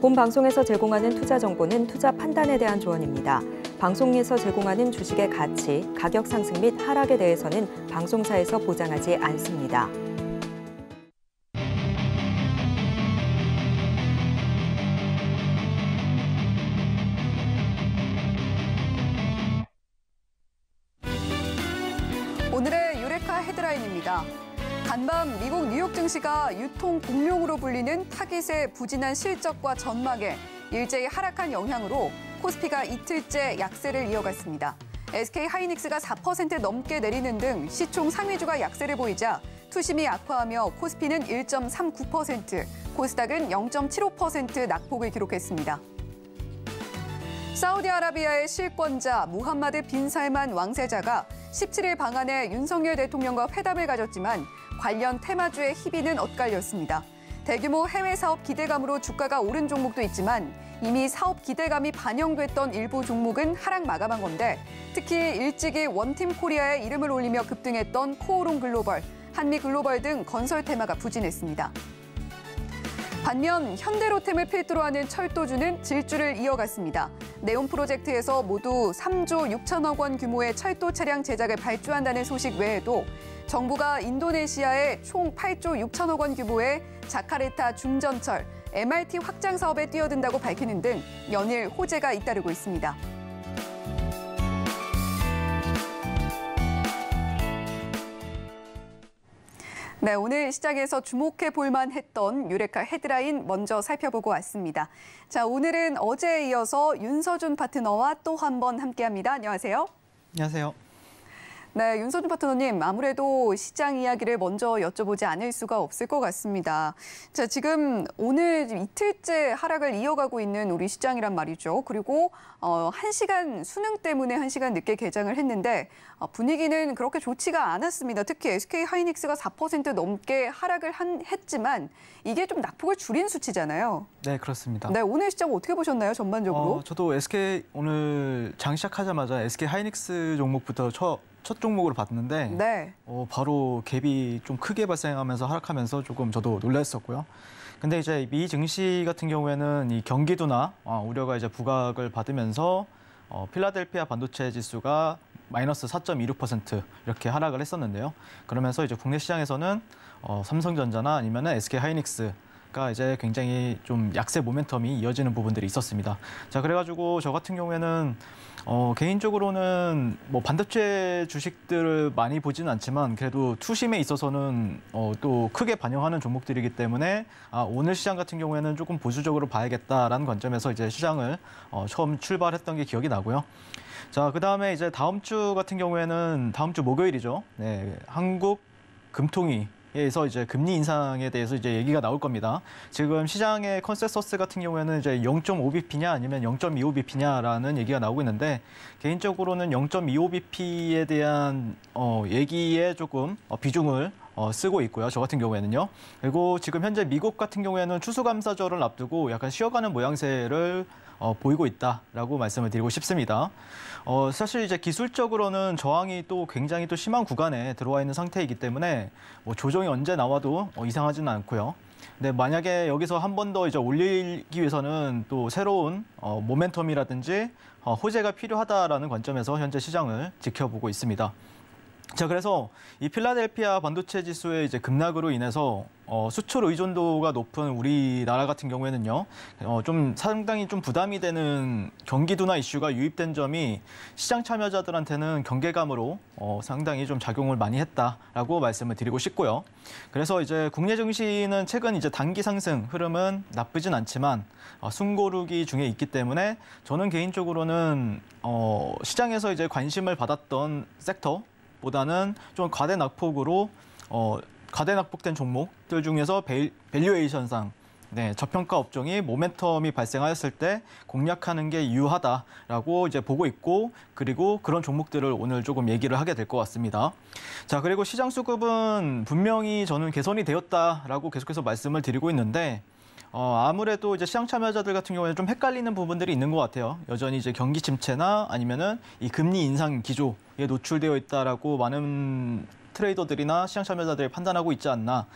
본 방송에서 제공하는 투자 정보는 투자 판단에 대한 조언입니다. 방송에서 제공하는 주식의 가치, 가격 상승 및 하락에 대해서는 방송사에서 보장하지 않습니다. 오늘의 유레카 헤드라인입니다. 간밤 미국 뉴욕 증시가 유통 공룡으로 불리는 타깃의 부진한 실적과 전망에 일제히 하락한 영향으로 코스피가 이틀째 약세를 이어갔습니다. SK 하이닉스가 4% 넘게 내리는 등 시총 상위주가 약세를 보이자 투심이 악화하며 코스피는 1.39%, 코스닥은 0.75% 낙폭을 기록했습니다. 사우디아라비아의 실권자 무함마드 빈 살만 왕세자가 17일 방한해 윤석열 대통령과 회담을 가졌지만 관련 테마주의 희비는 엇갈렸습니다. 대규모 해외 사업 기대감으로 주가가 오른 종목도 있지만 이미 사업 기대감이 반영됐던 일부 종목은 하락 마감한 건데 특히 일찍이 원팀 코리아의 이름을 올리며 급등했던 코오롱 글로벌, 한미 글로벌 등 건설 테마가 부진했습니다. 반면 현대로템을 필두로 하는 철도주는 질주를 이어갔습니다. 네온 프로젝트에서 모두 3조 6천억 원 규모의 철도 차량 제작을 발주한다는 소식 외에도 정부가 인도네시아에 총 8조 6천억 원 규모의 자카르타 중전철, MRT 확장 사업에 뛰어든다고 밝히는 등 연일 호재가 잇따르고 있습니다. 네, 오늘 시장에서 주목해 볼 만했던 유레카 헤드라인 먼저 살펴보고 왔습니다. 자, 오늘은 어제에 이어서 윤서준 파트너와 또 한 번 함께합니다. 안녕하세요. 안녕하세요. 네, 윤서준 파트너님, 아무래도 시장 이야기를 먼저 여쭤보지 않을 수가 없을 것 같습니다. 자, 지금 오늘 이틀째 하락을 이어가고 있는 우리 시장이란 말이죠. 그리고 1시간 수능 때문에 1시간 늦게 개장을 했는데 분위기는 그렇게 좋지가 않았습니다. 특히 SK 하이닉스가 4% 넘게 하락을 했지만 이게 좀 낙폭을 줄인 수치잖아요. 네, 그렇습니다. 네, 오늘 시장 어떻게 보셨나요, 전반적으로? 저도 SK 오늘 장 시작하자마자 SK 하이닉스 종목부터 첫 종목으로 봤는데 네. 바로 갭이 좀 크게 발생하면서 하락하면서 조금 저도 놀랐었고요. 근데 이제 미 증시 같은 경우에는 이 경기도나 우려가 이제 부각을 받으면서 필라델피아 반도체 지수가 마이너스 4.26% 이렇게 하락을 했었는데요. 그러면서 이제 국내 시장에서는 삼성전자나 아니면 SK 하이닉스가 이제 굉장히 좀 약세 모멘텀이 이어지는 부분들이 있었습니다. 자, 그래가지고 저 같은 경우에는 개인적으로는 뭐 반도체 주식들을 많이 보지는 않지만 그래도 투심에 있어서는 또 크게 반영하는 종목들이기 때문에 오늘 시장 같은 경우에는 조금 보수적으로 봐야겠다라는 관점에서 이제 시장을 처음 출발했던 게 기억이 나고요. 자, 그다음에 이제 다음 주 같은 경우에는 다음 주 목요일이죠. 네, 한국 금통위에서 이제 금리 인상에 대해서 이제 얘기가 나올 겁니다. 지금 시장의 컨센서스 같은 경우에는 이제 0.5bp냐 아니면 0.25bp냐라는 얘기가 나오고 있는데 개인적으로는 0.25bp에 대한 얘기에 조금 비중을 쓰고 있고요. 저 같은 경우에는요. 그리고 지금 현재 미국 같은 경우에는 추수감사절을 앞두고 약간 쉬어가는 모양새를 보이고 있다라고 말씀을 드리고 싶습니다. 사실 이제 기술적으로는 저항이 또 굉장히 또 심한 구간에 들어와 있는 상태이기 때문에 뭐 조정이 언제 나와도 이상하지는 않고요. 근데 만약에 여기서 한 번 더 이제 올리기 위해서는 또 새로운 모멘텀이라든지 호재가 필요하다라는 관점에서 현재 시장을 지켜보고 있습니다. 자, 그래서 이 필라델피아 반도체 지수의 이제 급락으로 인해서 수출 의존도가 높은 우리나라 같은 경우에는요, 좀 상당히 좀 부담이 되는 경기도나 이슈가 유입된 점이 시장 참여자들한테는 경계감으로 상당히 좀 작용을 많이 했다라고 말씀을 드리고 싶고요. 그래서 이제 국내 증시는 최근 이제 단기 상승 흐름은 나쁘진 않지만 숨고르기 중에 있기 때문에 저는 개인적으로는 시장에서 이제 관심을 받았던 섹터 보다는 좀 과대 낙폭된 종목들 중에서 밸류에이션상 저평가 업종이 모멘텀이 발생하였을 때 공략하는 게 유효하다라고 이제 보고 있고 그리고 그런 종목들을 오늘 조금 얘기를 하게 될 것 같습니다. 자, 그리고 시장 수급은 분명히 저는 개선이 되었다라고 계속해서 말씀을 드리고 있는데 아무래도 이제 시장 참여자들 같은 경우에는 좀 헷갈리는 부분들이 있는 것 같아요. 여전히 이제 경기 침체나 아니면은 이 금리 인상 기조에 노출되어 있다라고 많은 트레이더들이나 시장 참여자들이 판단하고 있지 않나.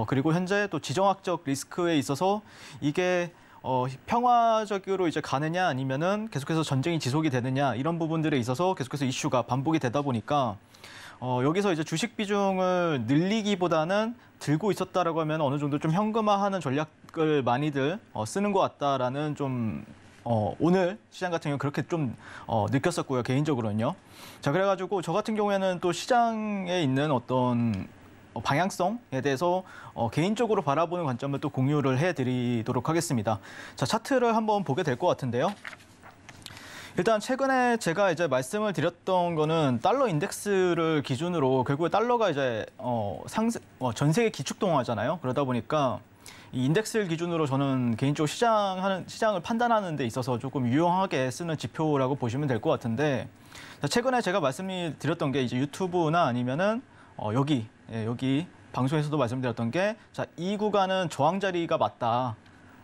그리고 현재 또 지정학적 리스크에 있어서 이게 평화적으로 이제 가느냐 아니면은 계속해서 전쟁이 지속이 되느냐 이런 부분들에 있어서 계속해서 이슈가 반복이 되다 보니까 여기서 이제 주식 비중을 늘리기보다는 들고 있었다라고 하면 어느 정도 좀 현금화하는 전략을 많이들 쓰는 것 같다라는 좀 오늘 시장 같은 경우 그렇게 좀 느꼈었고요, 개인적으로는요. 자, 그래가지고 저 같은 경우에는 또 시장에 있는 어떤 방향성에 대해서 개인적으로 바라보는 관점을 또 공유를 해드리도록 하겠습니다. 자, 차트를 한번 보게 될 것 같은데요. 일단 최근에 제가 이제 말씀을 드렸던 거는 달러 인덱스를 기준으로 결국에 달러가 이제 전 세계 기축통화잖아요. 그러다 보니까 이 인덱스를 기준으로 저는 개인적으로 시장을 판단하는 데 있어서 조금 유용하게 쓰는 지표라고 보시면 될 것 같은데, 최근에 제가 말씀드렸던 게 이제 유튜브나 아니면은 여기 방송에서도 말씀드렸던 게, 자, 이 구간은 저항 자리가 맞다.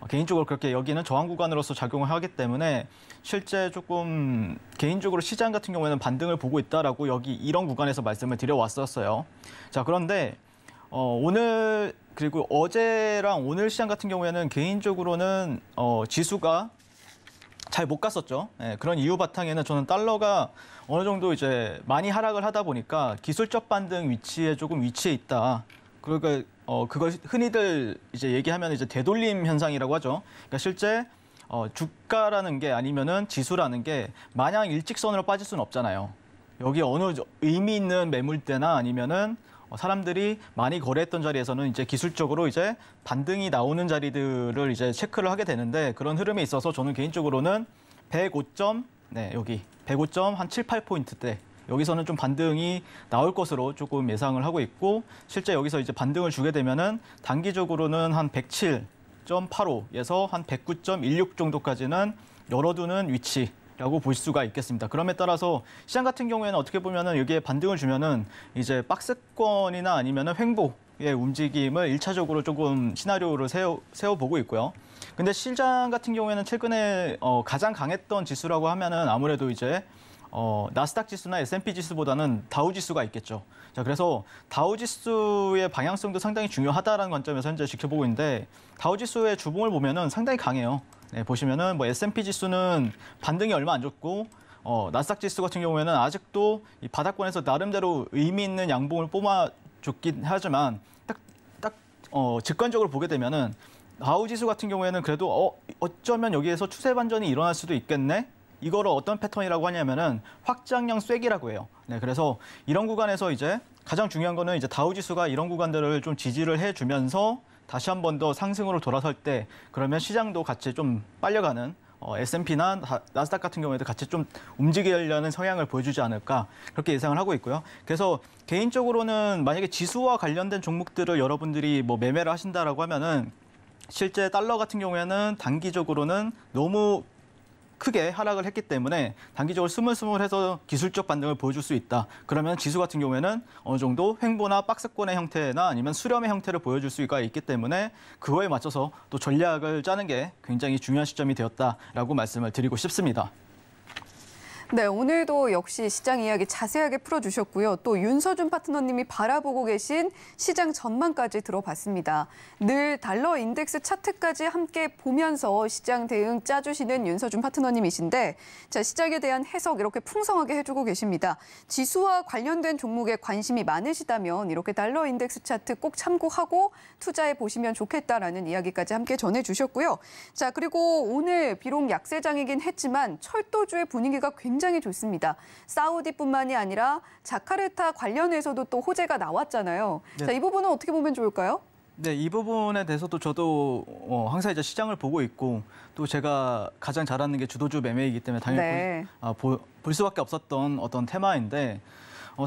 개인적으로 그렇게 여기는 저항 구간으로서 작용을 하기 때문에 실제 조금 개인적으로 시장 같은 경우에는 반등을 보고 있다라고 여기 이런 구간에서 말씀을 드려왔었어요. 자, 그런데 오늘 그리고 어제랑 오늘 시장 같은 경우에는 개인적으로는 지수가 잘 못 갔었죠. 네, 그런 이유 바탕에는 저는 달러가 어느 정도 이제 많이 하락을 하다 보니까 기술적 반등 위치에 조금 위치해 있다. 그러니까 그걸 흔히들 이제 얘기하면 이제 되돌림 현상이라고 하죠. 그러니까 실제 주가라는 게 아니면은 지수라는 게 마냥 일직선으로 빠질 수는 없잖아요. 여기 어느 의미 있는 매물대나 아니면은 사람들이 많이 거래했던 자리에서는 이제 기술적으로 이제 반등이 나오는 자리들을 이제 체크를 하게 되는데, 그런 흐름에 있어서 저는 개인적으로는 105점, 네, 여기 105점 한 7, 8포인트대. 여기서는 좀 반등이 나올 것으로 조금 예상을 하고 있고, 실제 여기서 이제 반등을 주게 되면은 단기적으로는 한 107.85에서 한 109.16 정도까지는 열어두는 위치라고 볼 수가 있겠습니다. 그럼에 따라서 시장 같은 경우에는 어떻게 보면은 여기에 반등을 주면은 이제 박스권이나 아니면은 횡보의 움직임을 1차적으로 조금 시나리오를 세워보고 있고요. 근데 시장 같은 경우에는 최근에 가장 강했던 지수라고 하면은 아무래도 이제 나스닥 지수나 S&P 지수보다는 다우 지수가 있겠죠. 자, 그래서 다우 지수의 방향성도 상당히 중요하다라는 관점에서 현재 지켜보고 있는데, 다우 지수의 주봉을 보면은 상당히 강해요. 네, 보시면은 뭐 S&P 지수는 반등이 얼마 안 좋고, 나스닥 지수 같은 경우에는 아직도 이 바닥권에서 나름대로 의미 있는 양봉을 뽑아줬긴 하지만 직관적으로 보게 되면은 다우 지수 같은 경우에는 그래도 어쩌면 여기에서 추세 반전이 일어날 수도 있겠네. 이거를 어떤 패턴이라고 하냐면은 확장형 쐐기라고 해요. 네, 그래서 이런 구간에서 이제 가장 중요한 거는 이제 다우 지수가 이런 구간들을 좀 지지를 해주면서 다시 한 번 더 상승으로 돌아설 때, 그러면 시장도 같이 좀 빨려가는 S&P나 나스닥 같은 경우에도 같이 좀 움직이려는 성향을 보여주지 않을까, 그렇게 예상을 하고 있고요. 그래서 개인적으로는 만약에 지수와 관련된 종목들을 여러분들이 뭐 매매를 하신다라고 하면은 실제 달러 같은 경우에는 단기적으로는 너무 크게 하락을 했기 때문에 단기적으로 스물스물해서 기술적 반등을 보여줄 수 있다. 그러면 지수 같은 경우에는 어느 정도 횡보나 박스권의 형태나 아니면 수렴의 형태를 보여줄 수가 있기 때문에 그거에 맞춰서 또 전략을 짜는 게 굉장히 중요한 시점이 되었다라고 말씀을 드리고 싶습니다. 네, 오늘도 역시 시장 이야기 자세하게 풀어주셨고요. 또 윤서준 파트너님이 바라보고 계신 시장 전망까지 들어봤습니다. 늘 달러 인덱스 차트까지 함께 보면서 시장 대응 짜주시는 윤서준 파트너님이신데, 자, 시장에 대한 해석 이렇게 풍성하게 해주고 계십니다. 지수와 관련된 종목에 관심이 많으시다면 이렇게 달러 인덱스 차트 꼭 참고하고 투자해 보시면 좋겠다라는 이야기까지 함께 전해주셨고요. 자, 그리고 오늘 비록 약세장이긴 했지만 철도주의 분위기가 굉장히 좋습니다. 사우디뿐만이 아니라 자카르타 관련해서도 또 호재가 나왔잖아요. 네. 자, 이 부분은 어떻게 보면 좋을까요? 네, 이 부분에 대해서도 저도 항상 이제 시장을 보고 있고, 또 제가 가장 잘하는 게 주도주 매매이기 때문에 당연히 네. 볼 수밖에 없었던 어떤 테마인데,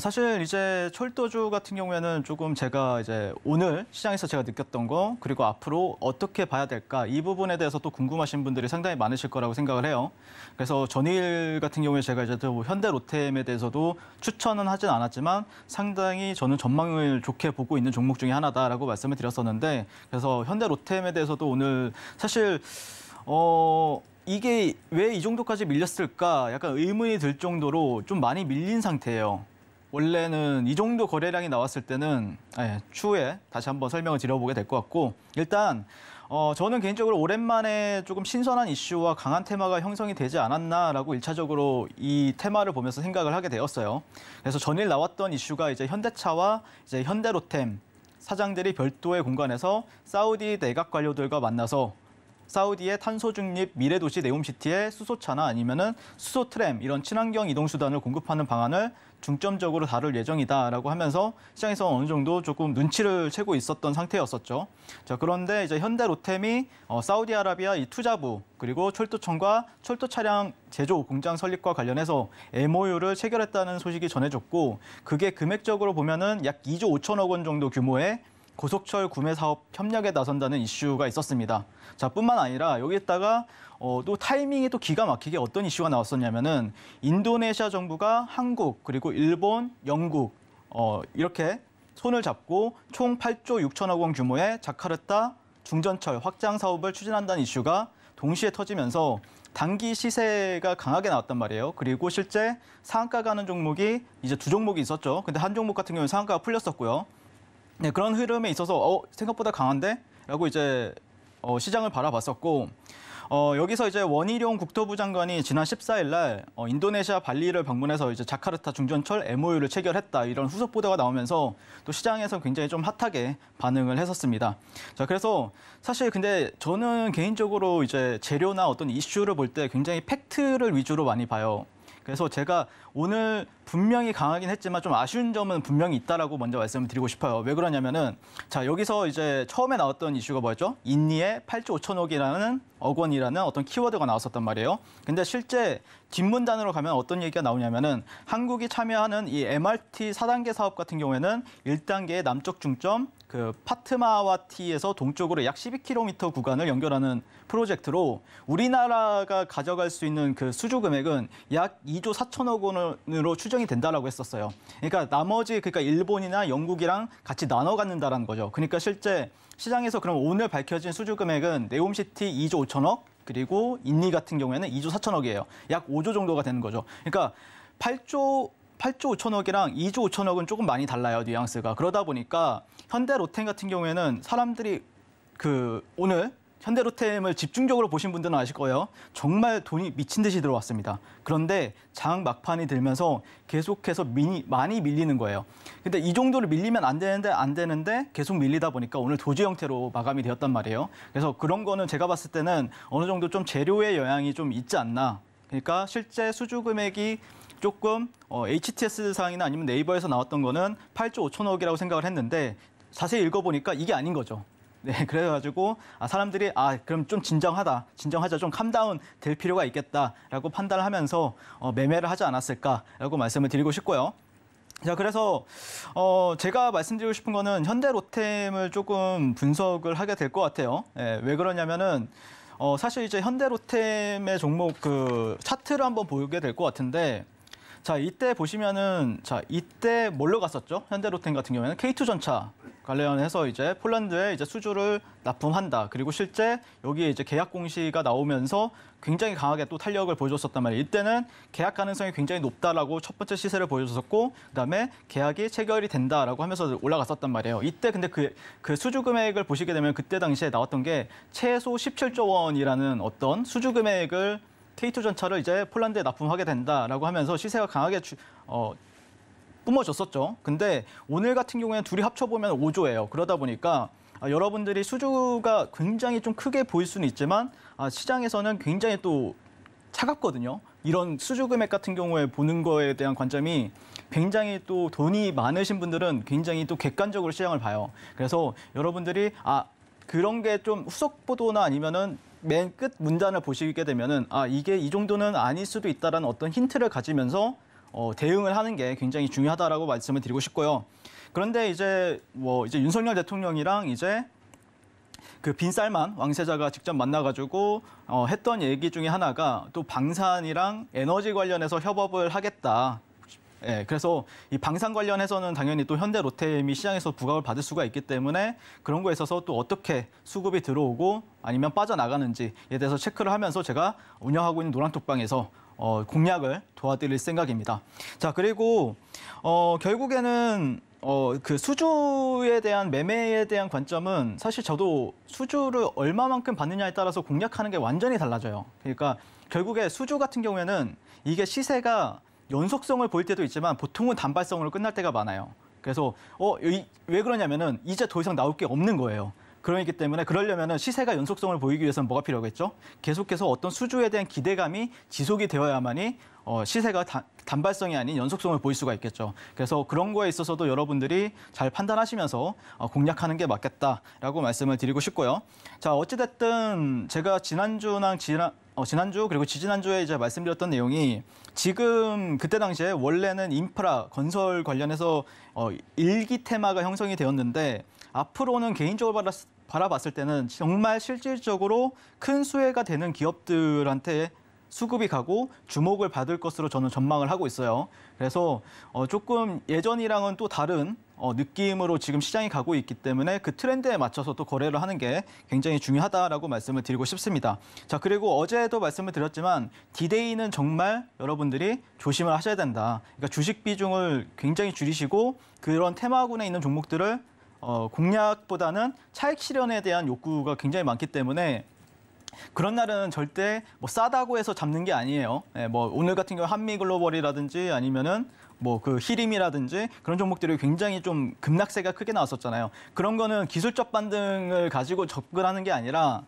사실 이제 철도주 같은 경우에는 조금 제가 이제 오늘 시장에서 제가 느꼈던 거, 그리고 앞으로 어떻게 봐야 될까, 이 부분에 대해서 또 궁금하신 분들이 상당히 많으실 거라고 생각을 해요. 그래서 전일 같은 경우에 제가 이제 또 현대 로템에 대해서도 추천은 하진 않았지만 상당히 저는 전망을 좋게 보고 있는 종목 중에 하나다라고 말씀을 드렸었는데, 그래서 현대 로템에 대해서도 오늘 사실 이게 왜 이 정도까지 밀렸을까 약간 의문이 들 정도로 좀 많이 밀린 상태예요. 원래는 이 정도 거래량이 나왔을 때는 추후에 다시 한번 설명을 드려보게 될 것 같고, 일단 저는 개인적으로 오랜만에 조금 신선한 이슈와 강한 테마가 형성이 되지 않았나라고 1차적으로 이 테마를 보면서 생각을 하게 되었어요. 그래서 전일 나왔던 이슈가 이제 현대차와 이제 현대로템 사장들이 별도의 공간에서 사우디 내각 관료들과 만나서 사우디의 탄소 중립 미래도시 네옴시티의 수소차나 아니면은 수소트램 이런 친환경 이동 수단을 공급하는 방안을 중점적으로 다룰 예정이다라고 하면서 시장에서 어느 정도 조금 눈치를 채고 있었던 상태였었죠. 자, 그런데 이제 현대로템이 사우디아라비아 이 투자부 그리고 철도청과 철도 차량 제조 공장 설립과 관련해서 MOU를 체결했다는 소식이 전해졌고 그게 금액적으로 보면은 약 2조 5천억 원 정도 규모의 고속철 구매 사업 협력에 나선다는 이슈가 있었습니다. 자, 뿐만 아니라 여기에다가 또 타이밍이 또 기가 막히게 어떤 이슈가 나왔었냐면은 인도네시아 정부가 한국 그리고 일본, 영국 이렇게 손을 잡고 총 8조 6천억 원 규모의 자카르타 중전철 확장 사업을 추진한다는 이슈가 동시에 터지면서 단기 시세가 강하게 나왔단 말이에요. 그리고 실제 상한가 가는 종목이 이제 두 종목이 있었죠. 근데 한 종목 같은 경우는 상한가가 풀렸었고요. 네, 그런 흐름에 있어서 생각보다 강한데? 라고 이제 시장을 바라봤었고 여기서 이제 원희룡 국토부 장관이 지난 14일 날 인도네시아 발리를 방문해서 이제 자카르타 중전철 MOU를 체결했다 이런 후속 보도가 나오면서 또 시장에서 굉장히 좀 핫하게 반응을 했었습니다. 자, 그래서 사실 근데 저는 개인적으로 이제 재료나 어떤 이슈를 볼 때 굉장히 팩트를 위주로 많이 봐요. 그래서 제가 오늘 분명히 강하긴 했지만 좀 아쉬운 점은 분명히 있다라고 먼저 말씀을 드리고 싶어요. 왜 그러냐면은 자, 여기서 이제 처음에 나왔던 이슈가 뭐였죠? 인니에 8조 5천억이라는 억원이라는 어떤 키워드가 나왔었단 말이에요. 근데 실제 뒷문단으로 가면 어떤 얘기가 나오냐면은 한국이 참여하는 이 MRT 4단계 사업 같은 경우에는 1단계의 남쪽 중점 그 파트마와티에서 동쪽으로 약 12km 구간을 연결하는 프로젝트로 우리나라가 가져갈 수 있는 그 수주 금액은 약 2조 4천억 원으로 추정이 된다라고 했었어요. 그러니까 그러니까 일본이나 영국이랑 같이 나눠 갖는다라는 거죠. 그러니까 실제 시장에서 그럼 오늘 밝혀진 수주 금액은 네옴시티 2조 5천억 그리고 인니 같은 경우에는 2조 4천억이에요. 약 5조 정도가 되는 거죠. 그러니까 8조 5천억이랑 2조 5천억은 조금 많이 달라요, 뉘앙스가. 그러다 보니까 현대로템 같은 경우에는 사람들이 오늘 현대로템을 집중적으로 보신 분들은 아실 거예요. 정말 돈이 미친 듯이 들어왔습니다. 그런데 장 막판이 들면서 계속해서 많이 밀리는 거예요. 근데 이 정도로 밀리면 안 되는데 계속 밀리다 보니까 오늘 도지 형태로 마감이 되었단 말이에요. 그래서 그런 거는 제가 봤을 때는 어느 정도 좀 재료의 영향이 좀 있지 않나. 그러니까 실제 수주 금액이 조금 HTS 상이나 아니면 네이버에서 나왔던 거는 8조 5천억이라고 생각을 했는데 자세히 읽어보니까 이게 아닌 거죠. 네, 그래가지고 사람들이 그럼 좀 진정하자, 좀 캄다운 될 필요가 있겠다라고 판단을 하면서 매매를 하지 않았을까라고 말씀을 드리고 싶고요. 자, 그래서 제가 말씀드리고 싶은 거는 현대로템을 조금 분석을 하게 될 것 같아요. 네, 왜 그러냐면은 사실 이제 현대로템의 종목 그 차트를 한번 보게 될 것 같은데. 자, 이때 보시면은 이때 뭘로 갔었죠? 현대로템 같은 경우에는 K2전차 관련해서 이제 폴란드에 이제 수주를 납품한다. 그리고 실제 여기에 이제 계약 공시가 나오면서 굉장히 강하게 또 탄력을 보여줬었단 말이에요. 이때는 계약 가능성이 굉장히 높다라고 첫 번째 시세를 보여줬었고, 그다음에 계약이 체결이 된다라고 하면서 올라갔었단 말이에요. 이때 근데 그 수주 금액을 보시게 되면 그때 당시에 나왔던 게 최소 17조 원이라는 어떤 수주 금액을 K2전차를 이제 폴란드에 납품하게 된다라고 하면서 시세가 강하게 뿜어졌었죠. 근데 오늘 같은 경우에는 둘이 합쳐보면 5조예요. 그러다 보니까 여러분들이 수주가 굉장히 좀 크게 보일 수는 있지만 시장에서는 굉장히 또 차갑거든요. 이런 수주 금액 같은 경우에 보는 거에 대한 관점이 굉장히 또 돈이 많으신 분들은 굉장히 또 객관적으로 시장을 봐요. 그래서 여러분들이 그런 게 좀 후속 보도나 아니면은 맨 끝 문단을 보시게 되면은 이게 이 정도는 아닐 수도 있다라는 어떤 힌트를 가지면서 대응을 하는 게 굉장히 중요하다라고 말씀을 드리고 싶고요. 그런데 이제 윤석열 대통령이랑 이제 그 빈살만 왕세자가 직접 만나가지고 했던 얘기 중에 하나가 또 방산이랑 에너지 관련해서 협업을 하겠다. 예, 그래서 이 방산 관련해서는 당연히 또 현대 롯데임이 시장에서 부각을 받을 수가 있기 때문에 그런 거에 있어서 또 어떻게 수급이 들어오고 아니면 빠져나가는지에 대해서 체크를 하면서 제가 운영하고 있는 노란톡방에서 공략을 도와드릴 생각입니다. 자, 그리고 결국에는 그 수주에 대한 매매에 대한 관점은 사실 저도 수주를 얼마만큼 받느냐에 따라서 공략하는 게 완전히 달라져요. 그러니까 결국에 수주 같은 경우에는 이게 시세가 연속성을 보일 때도 있지만 보통은 단발성으로 끝날 때가 많아요. 그래서 왜 그러냐면은 이제 더 이상 나올 게 없는 거예요. 그러기 때문에 그러려면은 시세가 연속성을 보이기 위해서는 뭐가 필요하겠죠? 계속해서 어떤 수주에 대한 기대감이 지속이 되어야만이 시세가 단발성이 아닌 연속성을 보일 수가 있겠죠. 그래서 그런 거에 있어서도 여러분들이 잘 판단하시면서 공략하는 게 맞겠다라고 말씀을 드리고 싶고요. 자, 어찌됐든 제가 지난주 그리고 지지난주에 이제 말씀드렸던 내용이 지금 그때 당시에 원래는 인프라 건설 관련해서 일기 테마가 형성이 되었는데 앞으로는 개인적으로 바라봤을 때는 정말 실질적으로 큰 수혜가 되는 기업들한테 수급이 가고 주목을 받을 것으로 저는 전망을 하고 있어요. 그래서 조금 예전이랑은 또 다른 느낌으로 지금 시장이 가고 있기 때문에 그 트렌드에 맞춰서 또 거래를 하는 게 굉장히 중요하다라고 말씀을 드리고 싶습니다. 자, 그리고 어제도 말씀을 드렸지만 디데이는 정말 여러분들이 조심을 하셔야 된다. 그러니까 주식 비중을 굉장히 줄이시고 그런 테마군에 있는 종목들을 공략보다는 차익 실현에 대한 욕구가 굉장히 많기 때문에 그런 날은 절대 뭐 싸다고 해서 잡는 게 아니에요. 네, 뭐 오늘 같은 경우 한미글로벌이라든지 아니면은 뭐 그 히림이라든지 그런 종목들이 굉장히 좀 급락세가 크게 나왔었잖아요. 그런 거는 기술적 반등을 가지고 접근하는 게 아니라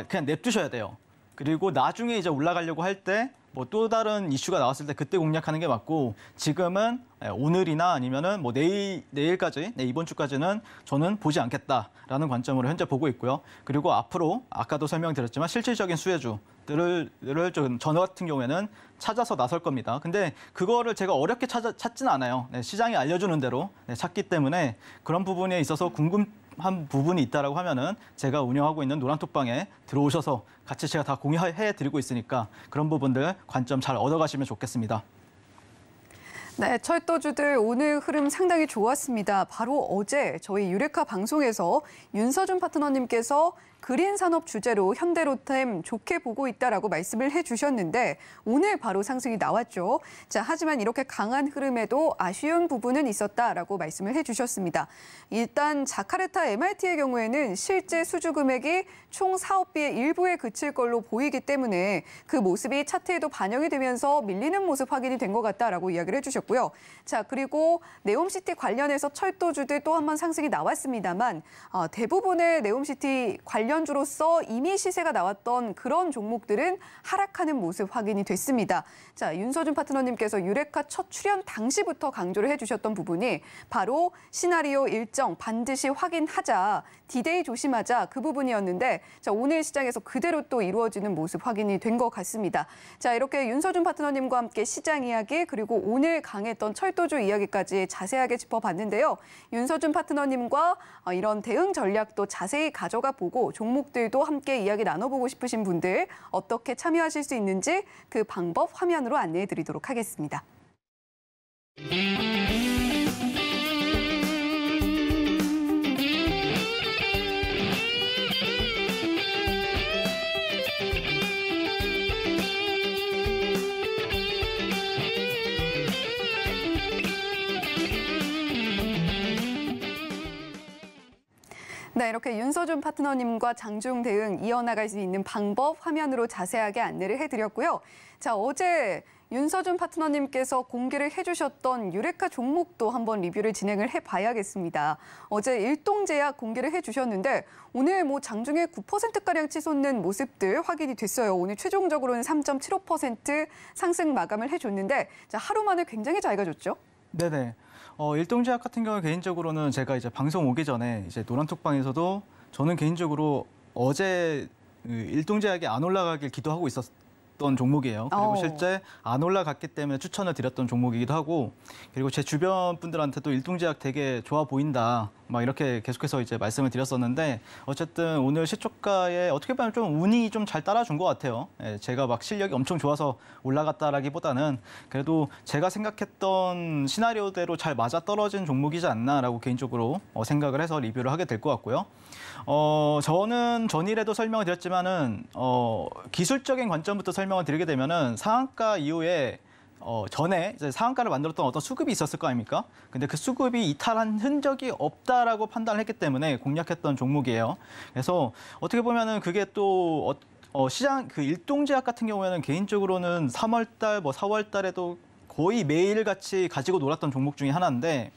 그냥 냅두셔야 돼요. 그리고 나중에 이제 올라가려고 할 때 뭐 또 다른 이슈가 나왔을 때 그때 공략하는 게 맞고 지금은 오늘이나 아니면은 뭐 내일까지, 이번 주까지는 저는 보지 않겠다라는 관점으로 현재 보고 있고요. 그리고 앞으로 아까도 설명드렸지만 실질적인 수혜주들을 저 같은 경우에는 찾아서 나설 겁니다. 근데 그거를 제가 어렵게 찾지는 않아요. 네, 시장이 알려주는 대로 찾기 때문에 그런 부분에 있어서 궁금한 부분이 있다라고 하면은 제가 운영하고 있는 노란톡방에 들어오셔서 같이 제가 다 공유해 드리고 있으니까 그런 부분들 관점 잘 얻어가시면 좋겠습니다. 네, 철도주들 오늘 흐름 상당히 좋았습니다. 바로 어제 저희 유레카 방송에서 윤서준 파트너님께서 그린 산업 주제로 현대로템 좋게 보고 있다라고 말씀을 해주셨는데 오늘 바로 상승이 나왔죠. 자, 하지만 이렇게 강한 흐름에도 아쉬운 부분은 있었다라고 말씀을 해주셨습니다. 일단 자카르타 MRT의 경우에는 실제 수주 금액이 총 사업비의 일부에 그칠 걸로 보이기 때문에 그 모습이 차트에도 반영이 되면서 밀리는 모습 확인이 된 것 같다라고 이야기를 해주셨고요. 자, 그리고 네옴시티 관련해서 철도주들 또 한 번 상승이 나왔습니다만 대부분의 네옴시티 관련주로서 이미 시세가 나왔던 그런 종목들은 하락하는 모습 확인이 됐습니다. 자, 윤서준 파트너님께서 유레카 첫 출연 당시부터 강조를 해주셨던 부분이 바로 시나리오 일정 반드시 확인하자, 디데이 조심하자 그 부분이었는데 자, 오늘 시장에서 그대로 또 이루어지는 모습 확인이 된 것 같습니다. 자, 이렇게 윤서준 파트너님과 함께 시장 이야기 그리고 오늘 강했던 철도주 이야기까지 자세하게 짚어봤는데요. 윤서준 파트너님과 이런 대응 전략도 자세히 가져가 보고 종목들도 함께 이야기 나눠보고 싶으신 분들 어떻게 참여하실 수 있는지 그 방법 화면으로 안내해 드리도록 하겠습니다. 네, 이렇게 윤서준 파트너님과 장중 대응 이어나갈 수 있는 방법 화면으로 자세하게 안내를 해드렸고요. 자, 어제 윤서준 파트너님께서 공개를 해주셨던 유레카 종목도 한번 리뷰를 진행을 해봐야겠습니다. 어제 일동제약 공개를 해주셨는데 오늘 뭐 장중에 9%가량 치솟는 모습들 확인이 됐어요. 오늘 최종적으로는 3.75% 상승 마감을 해줬는데 자, 하루 만에 굉장히 잘 가졌죠? 네네. 일동제약 같은 경우 개인적으로는 제가 이제 방송 오기 전에 이제 노란톡방에서도 저는 개인적으로 어제 일동제약이 안 올라가길 기도하고 있었던 종목이에요. 그리고 실제 안 올라갔기 때문에 추천을 드렸던 종목이기도 하고 그리고 제 주변 분들한테도 일동제약 되게 좋아 보인다. 막 이렇게 계속해서 이제 말씀을 드렸었는데 어쨌든 오늘 시초가에 어떻게 보면 좀 운이 좀 잘 따라준 것 같아요. 예, 제가 막 실력이 엄청 좋아서 올라갔다라기보다는 그래도 제가 생각했던 시나리오대로 잘 맞아떨어진 종목이지 않나라고 개인적으로 생각을 해서 리뷰를 하게 될 것 같고요. 저는 전일에도 설명을 드렸지만은 기술적인 관점부터 설명을 드리게 되면은 상한가 이후에 전에 이제 상한가를 만들었던 어떤 수급이 있었을 거 아닙니까? 근데 그 수급이 이탈한 흔적이 없다라고 판단을 했기 때문에 공략했던 종목이에요. 그래서 어떻게 보면은 그게 또 시장 그 일동제약 같은 경우에는 개인적으로는 3월 달, 뭐 4월 달에도 거의 매일같이 가지고 놀았던 종목 중에 하나인데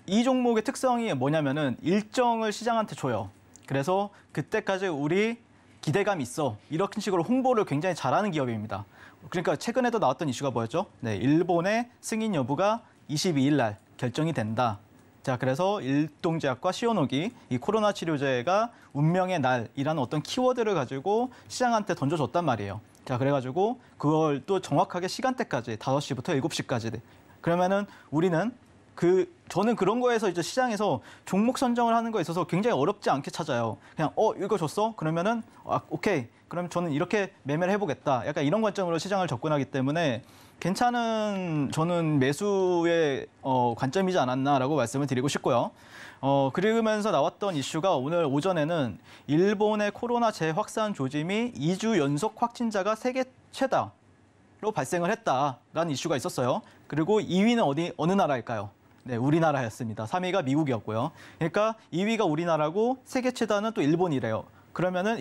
이 종목의 특성이 뭐냐면은 일정을 시장한테 줘요. 그래서 그때까지 우리 기대감 있어. 이런 식으로 홍보를 굉장히 잘하는 기업입니다. 그러니까 최근에도 나왔던 이슈가 뭐였죠? 네, 일본의 승인 여부가 22일 날 결정이 된다. 자, 그래서 일동제약과 시오노기, 이 코로나 치료제가 운명의 날이라는 어떤 키워드를 가지고 시장한테 던져줬단 말이에요. 자, 그래가지고 그걸 또 정확하게 시간대까지 5시부터 7시까지. 그러면은 우리는 저는 그런 거에서 이제 시장에서 종목 선정을 하는 거에 있어서 굉장히 어렵지 않게 찾아요. 그냥 이거 줬어? 그러면은 오케이. 그럼 저는 이렇게 매매를 해보겠다. 약간 이런 관점으로 시장을 접근하기 때문에 괜찮은 저는 매수의 관점이지 않았나라고 말씀을 드리고 싶고요. 그러면서 나왔던 이슈가 오늘 오전에는 일본의 코로나 재확산 조짐이 2주 연속 확진자가 세계 최다로 발생을 했다라는 이슈가 있었어요. 그리고 2위는 어느 나라일까요? 네, 우리나라였습니다. 3위가 미국이었고요. 그러니까 2위가 우리나라고 세계 최다는 또 일본이래요. 그러면은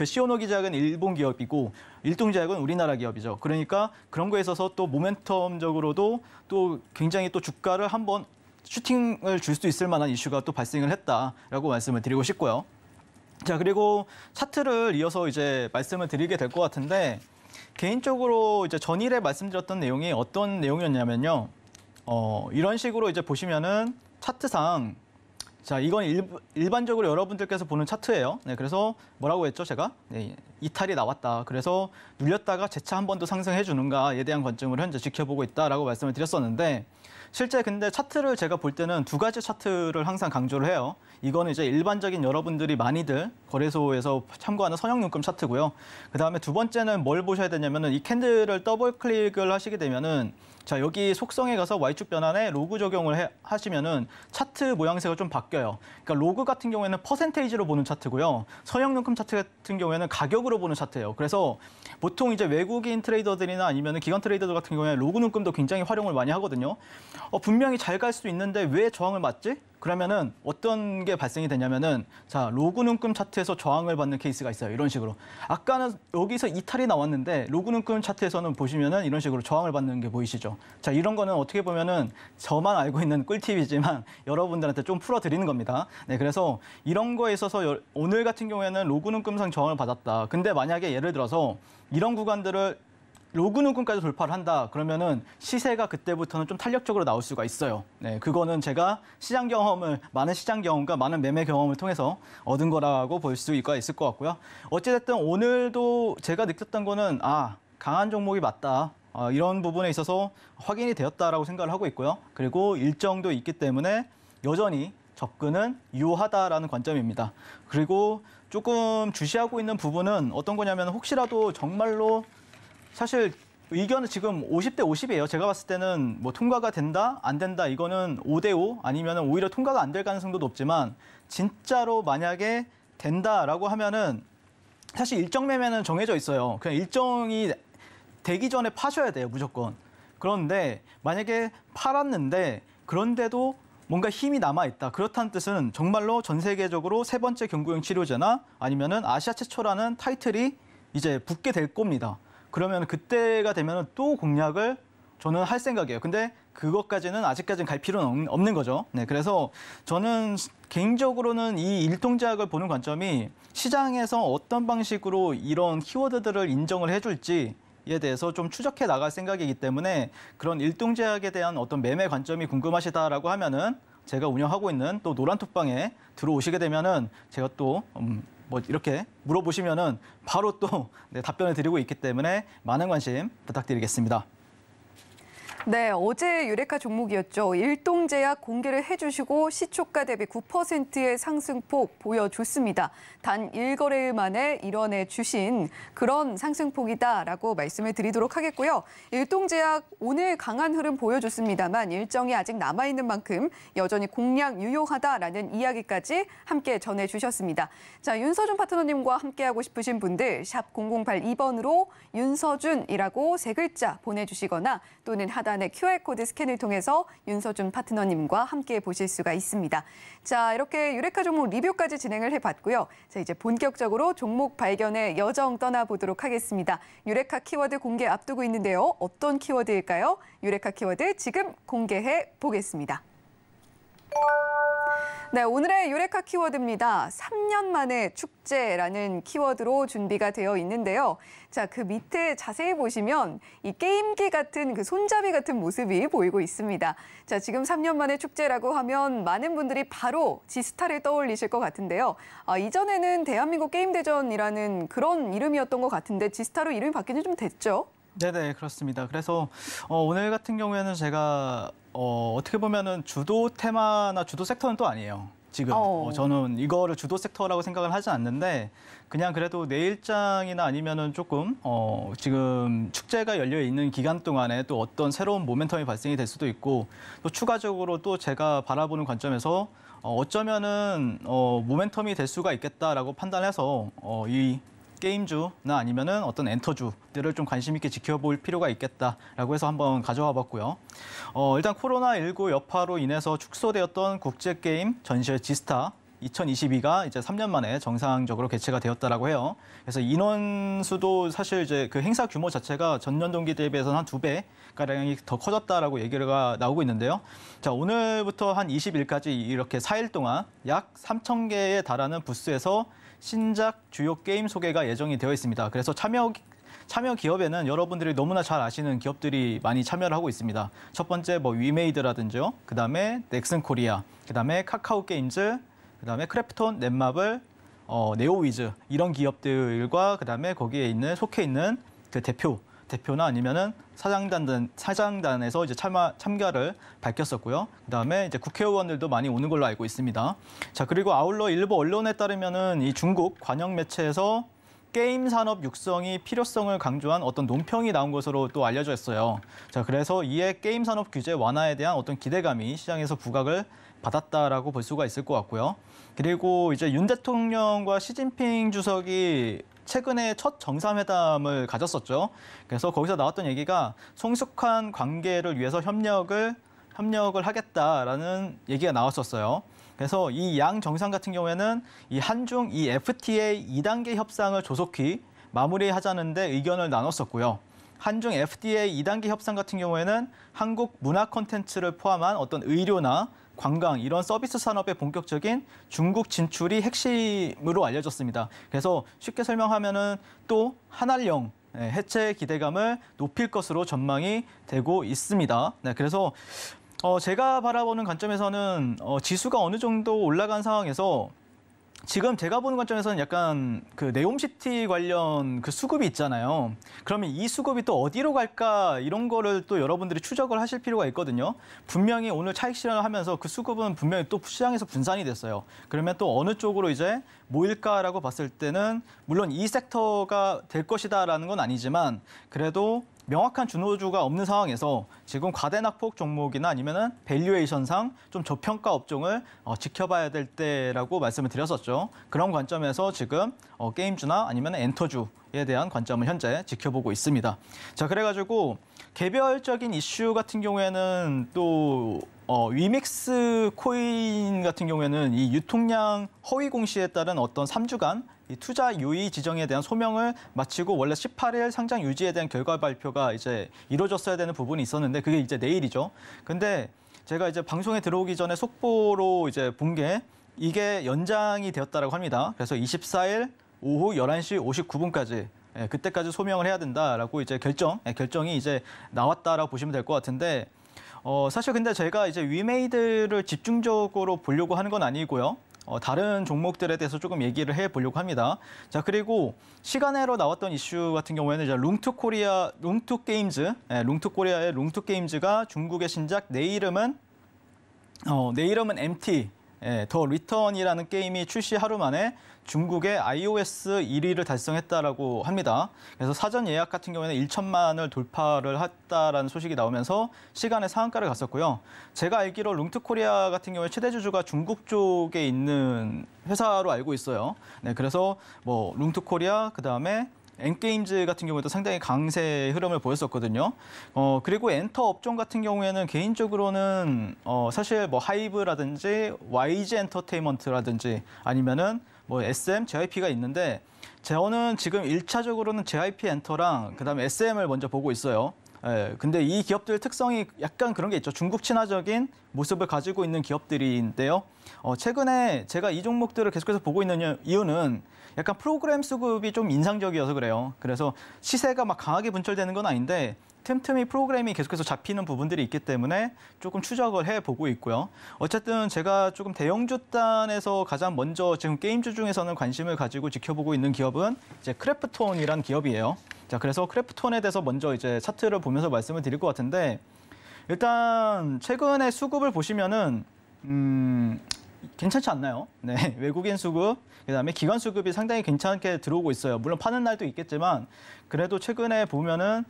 시오노기 제약은 일본 기업이고 일동제약은 우리나라 기업이죠. 그러니까 그런 거에 있어서 또 모멘텀적으로도 또 굉장히 또 주가를 한번 슈팅을 줄 수 있을 만한 이슈가 또 발생을 했다라고 말씀을 드리고 싶고요. 자, 그리고 차트를 이어서 이제 말씀을 드리게 될 것 같은데 개인적으로 이제 전일에 말씀드렸던 내용이 어떤 내용이었냐면요. 이런 식으로 이제 보시면은 차트상 자, 이건 일반적으로 여러분들께서 보는 차트예요. 네, 그래서 뭐라고 했죠, 제가? 네, 이탈이 나왔다. 그래서 눌렸다가 재차 한 번 더 상승해 주는가에 대한 관점으로 현재 지켜보고 있다라고 말씀을 드렸었는데 실제 근데 차트를 제가 볼 때는 두 가지 차트를 항상 강조를 해요. 이거는 이제 일반적인 여러분들이 많이들 거래소에서 참고하는 선형눈금 차트고요. 그다음에 두 번째는 뭘 보셔야 되냐면은 이 캔들을 더블 클릭을 하시게 되면은 자, 여기 속성에 가서 Y축 변환에 로그 적용을 하시면은 차트 모양새가 좀 바뀌어요. 그러니까 로그 같은 경우에는 퍼센테이지로 보는 차트고요. 선형눈금 차트 같은 경우에는 가격으로 보는 차트예요. 그래서 보통 이제 외국인 트레이더들이나 아니면 기관 트레이더들 같은 경우에 로그 눈금도 굉장히 활용을 많이 하거든요. 분명히 잘 갈 수도 있는데 왜 저항을 맞지? 그러면은 어떤 게 발생이 되냐면은 자, 로그 눈금 차트에서 저항을 받는 케이스가 있어요. 이런 식으로. 아까는 여기서 이탈이 나왔는데 로그 눈금 차트에서는 보시면은 이런 식으로 저항을 받는 게 보이시죠? 자, 이런 거는 어떻게 보면은 저만 알고 있는 꿀팁이지만 여러분들한테 좀 풀어드리는 겁니다. 네, 그래서 이런 거에 있어서 오늘 같은 경우에는 로그 눈금상 저항을 받았다. 근데 만약에 예를 들어서 이런 구간들을 로그 눈금까지 돌파를 한다. 그러면은 시세가 그때부터는 좀 탄력적으로 나올 수가 있어요. 네, 그거는 제가 많은 시장 경험과 많은 매매 경험을 통해서 얻은 거라고 볼 수가 있을 것 같고요. 어찌됐든 오늘도 제가 느꼈던 거는 강한 종목이 맞다. 이런 부분에 있어서 확인이 되었다라고 생각을 하고 있고요. 그리고 일정도 있기 때문에 여전히 접근은 유효하다라는 관점입니다. 그리고 조금 주시하고 있는 부분은 어떤 거냐면 혹시라도 정말로 사실 의견은 지금 50대 50이에요. 제가 봤을 때는 뭐 통과가 된다, 안 된다, 이거는 5대 5 아니면 오히려 통과가 안 될 가능성도 높지만 진짜로 만약에 된다라고 하면은 사실 일정 매매는 정해져 있어요. 그냥 일정이 되기 전에 파셔야 돼요, 무조건. 그런데 만약에 팔았는데 그런데도 뭔가 힘이 남아있다. 그렇다는 뜻은 정말로 전 세계적으로 세 번째 경구용 치료제나 아니면은 아시아 최초라는 타이틀이 이제 붙게 될 겁니다. 그러면 그때가 되면 또 공략을 저는 할 생각이에요. 근데 그것까지는 아직까지는 갈 필요는 없는 거죠. 네, 그래서 저는 개인적으로는 이 일동제약을 보는 관점이 시장에서 어떤 방식으로 이런 키워드들을 인정을 해줄지에 대해서 좀 추적해 나갈 생각이기 때문에 그런 일동제약에 대한 어떤 매매 관점이 궁금하시다라고 하면은 제가 운영하고 있는 또 노란톡방에 들어오시게 되면은 제가 또 뭐 이렇게 물어보시면은 바로 또 답변을 드리고 있기 때문에 많은 관심 부탁드리겠습니다. 네, 어제 유레카 종목이었죠. 일동제약 공개를 해주시고 시초가 대비 9%의 상승폭 보여줬습니다. 단 1거래일 만에 이뤄내 주신 그런 상승폭이다라고 말씀을 드리도록 하겠고요. 일동제약 오늘 강한 흐름 보여줬습니다만 일정이 아직 남아있는 만큼 여전히 공략 유효하다라는 이야기까지 함께 전해주셨습니다. 자, 윤서준 파트너님과 함께하고 싶으신 분들 샵 0082번으로 윤서준이라고 3글자 보내주시거나 또는 하단의 QR코드 스캔을 통해서 윤서준 파트너님과 함께 보실 수가 있습니다. 자, 이렇게 유레카 종목 리뷰까지 진행을 해봤고요. 자, 이제 본격적으로 종목 발견의 여정 떠나보도록 하겠습니다. 유레카 키워드 공개 앞두고 있는데요. 어떤 키워드일까요? 유레카 키워드 지금 공개해 보겠습니다. 네, 오늘의 유레카 키워드입니다. 3년 만에 축제라는 키워드로 준비가 되어 있는데요. 자, 그 밑에 자세히 보시면 이 게임기 같은 그 손잡이 같은 모습이 보이고 있습니다. 자, 지금 3년 만에 축제라고 하면 많은 분들이 바로 지스타를 떠올리실 것 같은데요. 이전에는 대한민국 게임대전이라는 그런 이름이었던 것 같은데 지스타로 이름이 바뀐 지 좀 됐죠? 네네, 그렇습니다. 그래서 오늘 같은 경우에는 제가 어떻게 보면은 주도 테마나 주도 섹터는 또 아니에요. 지금 저는 이거를 주도 섹터라고 생각을 하지 않는데 그냥 그래도 내일장이나 아니면은 조금 지금 축제가 열려 있는 기간 동안에 또 어떤 새로운 모멘텀이 발생이 될 수도 있고 또 추가적으로 또 제가 바라보는 관점에서 어쩌면은 모멘텀이 될 수가 있겠다라고 판단해서 이 게임주나 아니면은 어떤 엔터주들을 좀 관심 있게 지켜볼 필요가 있겠다라고 해서 한번 가져와 봤고요. 일단 코로나19 여파로 인해서 축소되었던 국제게임 전시회 지스타 2022가 이제 3년 만에 정상적으로 개최가 되었다라고 해요. 그래서 인원수도 사실 이제 그 행사 규모 자체가 전년 동기 대비해서는 한 2배 가량이 더 커졌다라고 얘기가 나오고 있는데요. 자, 오늘부터 한 20일까지 이렇게 4일 동안 약 3,000개에 달하는 부스에서 신작 주요 게임 소개가 예정이 되어 있습니다. 그래서 참여 기업에는 여러분들이 너무나 잘 아시는 기업들이 많이 참여를 하고 있습니다. 첫 번째 위메이드라든지요. 그다음에 넥슨 코리아, 그다음에 카카오 게임즈, 그다음에 크래프톤, 넷마블, 네오위즈 이런 기업들과 그다음에 거기에 있는 속해 있는 그 대표나 아니면은 사장단에서 이제 참가를 밝혔었고요. 그다음에 이제 국회의원들도 많이 오는 걸로 알고 있습니다. 자, 그리고 아울러 일부 언론에 따르면은 이 중국 관영 매체에서 게임 산업 육성이 필요성을 강조한 어떤 논평이 나온 것으로 또 알려져 있어요. 자, 그래서 이에 게임 산업 규제 완화에 대한 어떤 기대감이 시장에서 부각을 받았다라고 볼 수가 있을 것 같고요. 그리고 이제 윤 대통령과 시진핑 주석이 최근에 첫 정상회담을 가졌었죠. 그래서 거기서 나왔던 얘기가 성숙한 관계를 위해서 협력을 하겠다라는 얘기가 나왔었어요. 그래서 이 양 정상 같은 경우에는 이 한중 이 FTA 2단계 협상을 조속히 마무리하자는데 의견을 나눴었고요. 한중 FTA 2단계 협상 같은 경우에는 한국 문화 콘텐츠를 포함한 어떤 의료나 관광 이런 서비스 산업의 본격적인 중국 진출이 핵심으로 알려졌습니다. 그래서 쉽게 설명하면은 또 한한령 해체 기대감을 높일 것으로 전망이 되고 있습니다. 네, 그래서 제가 바라보는 관점에서는 지수가 어느 정도 올라간 상황에서 지금 제가 보는 관점에서는 약간 그 네옴시티 관련 그 수급이 있잖아요. 그러면 이 수급이 또 어디로 갈까 이런 거를 또 여러분들이 추적을 하실 필요가 있거든요. 분명히 오늘 차익 실현을 하면서 그 수급은 분명히 또 시장에서 분산이 됐어요. 그러면 또 어느 쪽으로 이제 모일까라고 봤을 때는 물론 이 섹터가 될 것이다라는 건 아니지만 그래도 명확한 주노주가 없는 상황에서 지금 과대낙폭 종목이나 아니면은 밸류에이션상 좀 저평가 업종을 지켜봐야 될 때라고 말씀을 드렸었죠. 그런 관점에서 지금 게임주나 아니면 엔터주에 대한 관점을 현재 지켜보고 있습니다. 자, 그래가지고 개별적인 이슈 같은 경우에는 또 위믹스 코인 같은 경우에는 이 유통량 허위 공시에 따른 어떤 3주간 이 투자 유의 지정에 대한 소명을 마치고 원래 18일 상장 유지에 대한 결과 발표가 이제 이루어졌어야 되는 부분이 있었는데 그게 이제 내일이죠. 근데 제가 이제 방송에 들어오기 전에 속보로 이제 본 게 이게 연장이 되었다라고 합니다. 그래서 24일 오후 11시 59분까지 그때까지 소명을 해야 된다라고 이제 결정이 이제 나왔다라고 보시면 될 것 같은데 사실 근데 제가 이제 위메이드를 집중적으로 보려고 하는 건 아니고요. 다른 종목들에 대해서 조금 얘기를 해보려고 합니다. 자, 그리고 시간외로 나왔던 이슈 같은 경우에는 이제 룽투 게임즈, 룽투코리아의 룽투 게임즈가 중국의 신작 내 이름은 MT, 더 리턴이라는 게임이 출시 하루 만에 중국의 iOS 1위를 달성했다라고 합니다. 그래서 사전 예약 같은 경우에는 1천만을 돌파를 했다라는 소식이 나오면서 시간의 상한가를 갔었고요. 제가 알기로 룽투코리아 같은 경우에 최대 주주가 중국 쪽에 있는 회사로 알고 있어요. 네, 그래서 뭐 룽투코리아 그다음에 엔게임즈 같은 경우에도 상당히 강세 흐름을 보였었거든요. 그리고 엔터 업종 같은 경우에는 개인적으로는 사실 뭐 하이브라든지 YG 엔터테인먼트라든지 아니면은 뭐 SM, JYP가 있는데 저는 지금 1차적으로는 JYP 엔터랑 그다음에 SM을 먼저 보고 있어요. 근데 이 기업들 특성이 약간 그런 게 있죠. 중국 친화적인 모습을 가지고 있는 기업들인데요. 최근에 제가 이 종목들을 계속해서 보고 있는 이유는 약간 프로그램 수급이 좀 인상적이어서 그래요. 그래서 시세가 막 강하게 분출되는 건 아닌데 틈틈이 프로그램이 계속해서 잡히는 부분들이 있기 때문에 조금 추적을 해보고 있고요. 어쨌든 제가 조금 대형주 단에서 가장 먼저 지금 게임주 중에서는 관심을 가지고 지켜보고 있는 기업은 이제 크래프톤이라는 기업이에요. 자, 그래서 크래프톤에 대해서 먼저 이제 차트를 보면서 말씀을 드릴 것 같은데 일단 최근에 수급을 보시면은 괜찮지 않나요? 네, 외국인 수급, 그다음에 기관 수급이 상당히 괜찮게 들어오고 있어요. 물론 파는 날도 있겠지만 그래도 최근에 보면은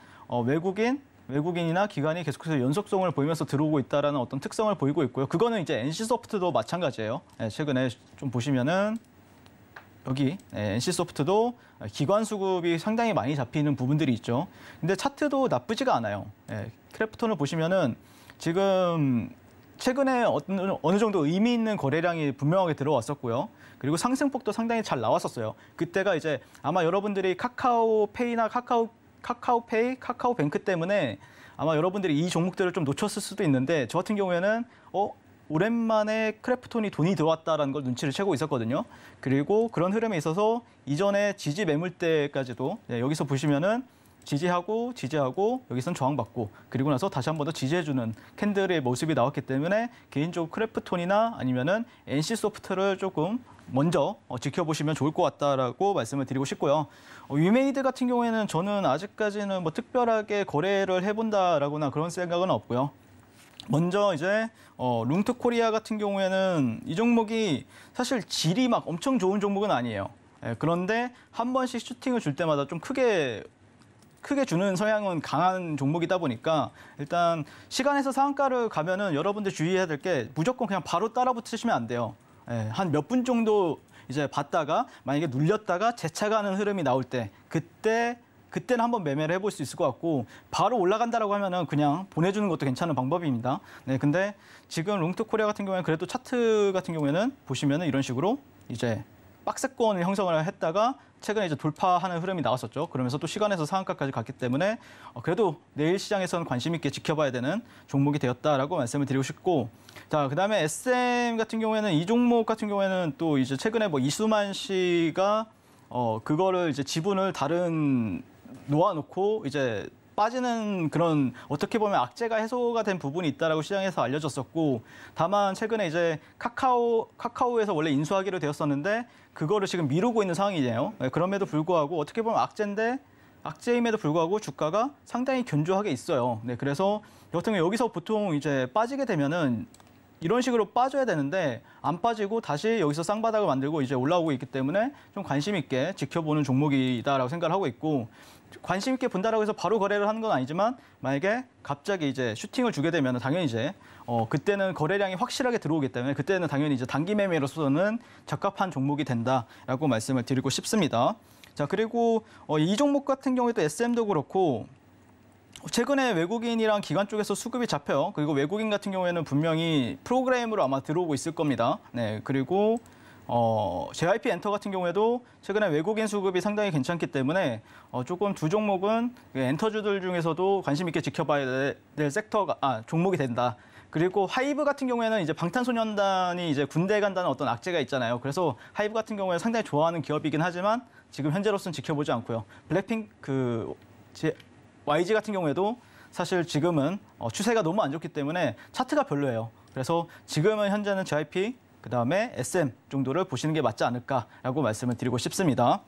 외국인이나 기관이 계속해서 연속성을 보이면서 들어오고 있다라는 어떤 특성을 보이고 있고요. 그거는 이제 NC소프트도 마찬가지예요. 네, 최근에 좀 보시면은 여기 NC소프트도 기관 수급이 상당히 많이 잡히는 부분들이 있죠. 근데 차트도 나쁘지가 않아요. 크래프톤을 보시면은 지금 최근에 어느 정도 의미 있는 거래량이 분명하게 들어왔었고요. 그리고 상승폭도 상당히 잘 나왔었어요. 그때가 이제 아마 여러분들이 카카오페이나 카카오페이, 카카오뱅크 때문에 아마 여러분들이 이 종목들을 좀 놓쳤을 수도 있는데 저 같은 경우에는 오랜만에 크래프톤이 돈이 들어왔다라는 걸 눈치를 채고 있었거든요. 그리고 그런 흐름에 있어서 이전에 지지 매물대까지도 여기서 보시면은 지지하고 여기선 저항받고 그리고 나서 다시 한 번 더 지지해주는 캔들의 모습이 나왔기 때문에 개인적으로 크래프톤이나 아니면은 NC소프트를 조금 먼저 지켜보시면 좋을 것 같다라고 말씀을 드리고 싶고요. 위메이드 같은 경우에는 저는 아직까지는 뭐 특별하게 거래를 해본다라거나 그런 생각은 없고요. 먼저 이제 룽투코리아 같은 경우에는 이 종목이 사실 질이 막 엄청 좋은 종목은 아니에요. 그런데 한 번씩 슈팅을 줄 때마다 좀 크게 주는 성향은 강한 종목이다 보니까 일단 시간에서 상한가를 가면은 여러분들 주의해야 될 게 무조건 그냥 바로 따라 붙으시면 안 돼요. 한 몇 분 정도 이제 봤다가 만약에 눌렸다가 재차가는 흐름이 나올 때 그때는 한번 매매를 해볼 수 있을 것 같고 바로 올라간다라고 하면은 그냥 보내주는 것도 괜찮은 방법입니다. 네, 근데 지금 룽투코리아 같은 경우에는 그래도 차트 같은 경우에는 보시면은 이런 식으로 이제 박스권을 형성을 했다가 최근에 이제 돌파하는 흐름이 나왔었죠. 그러면서 또 시간에서 상한가까지 갔기 때문에 그래도 내일 시장에서는 관심 있게 지켜봐야 되는 종목이 되었다라고 말씀을 드리고 싶고, 자, 그다음에 SM 같은 경우에는 이 종목 같은 경우에는 또 이제 최근에 뭐 이수만 씨가 그거를 이제 지분을 다른 놓아놓고 이제 빠지는 그런 어떻게 보면 악재가 해소가 된 부분이 있다라고 시장에서 알려졌었고, 다만 최근에 이제 카카오에서 원래 인수하기로 되었었는데 그거를 지금 미루고 있는 상황이에요. 그럼에도 불구하고 어떻게 보면 악재임에도 불구하고 주가가 상당히 견조하게 있어요. 네, 그래서 여튼 여기서 보통 이제 빠지게 되면은 이런 식으로 빠져야 되는데 안 빠지고 다시 여기서 쌍바닥을 만들고 이제 올라오고 있기 때문에 좀 관심 있게 지켜보는 종목이다라고 생각을 하고 있고, 관심 있게 본다라고 해서 바로 거래를 하는 건 아니지만 만약에 갑자기 이제 슈팅을 주게 되면 당연히 이제 그때는 거래량이 확실하게 들어오기 때문에 그때는 당연히 이제 단기 매매로서는 적합한 종목이 된다라고 말씀을 드리고 싶습니다. 자, 그리고 이 종목 같은 경우에도 SM도 그렇고 최근에 외국인이랑 기관 쪽에서 수급이 잡혀요. 그리고 외국인 같은 경우에는 분명히 프로그램으로 아마 들어오고 있을 겁니다. 네, 그리고 JYP 엔터 같은 경우에도 최근에 외국인 수급이 상당히 괜찮기 때문에 조금 두 종목은 엔터주들 중에서도 관심 있게 지켜봐야 될 종목이 된다. 그리고 하이브 같은 경우에는 이제 방탄소년단이 이제 군대에 간다는 어떤 악재가 있잖아요. 그래서 하이브 같은 경우에 상당히 좋아하는 기업이긴 하지만 지금 현재로서는 지켜보지 않고요. 블랙핑크 YG 같은 경우에도 사실 지금은 추세가 너무 안 좋기 때문에 차트가 별로예요. 그래서 지금은 현재는 JYP 그다음에 SM 정도를 보시는 게 맞지 않을까라고 말씀을 드리고 싶습니다.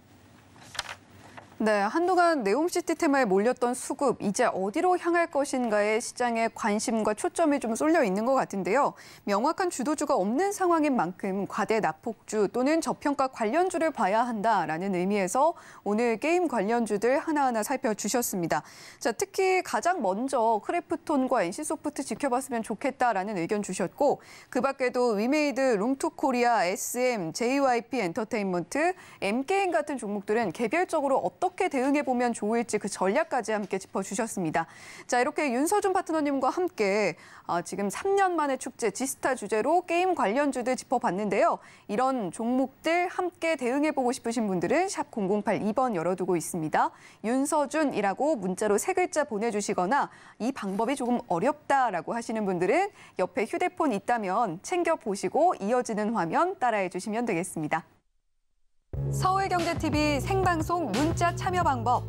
네, 한동안 네옴시티 테마에 몰렸던 수급, 이제 어디로 향할 것인가에 시장의 관심과 초점이 좀 쏠려 있는 것 같은데요. 명확한 주도주가 없는 상황인 만큼 과대 낙폭주 또는 저평가 관련주를 봐야 한다라는 의미에서 오늘 게임 관련주들 하나하나 살펴주셨습니다. 자, 특히 가장 먼저 크래프톤과 NC소프트 지켜봤으면 좋겠다라는 의견 주셨고, 그 밖에도 위메이드, 룸투코리아, SM, JYP 엔터테인먼트, M게임 같은 종목들은 개별적으로 어떻게 대응해보면 좋을지 그 전략까지 함께 짚어주셨습니다. 자, 이렇게 윤서준 파트너님과 함께 지금 3년 만의 축제 지스타 주제로 게임 관련주들 짚어봤는데요. 이런 종목들 함께 대응해보고 싶으신 분들은 샵 0082번 열어두고 있습니다. 윤서준이라고 문자로 3글자 보내주시거나 이 방법이 조금 어렵다라고 하시는 분들은 옆에 휴대폰 있다면 챙겨보시고 이어지는 화면 따라해주시면 되겠습니다. 서울경제TV 생방송 문자 참여 방법.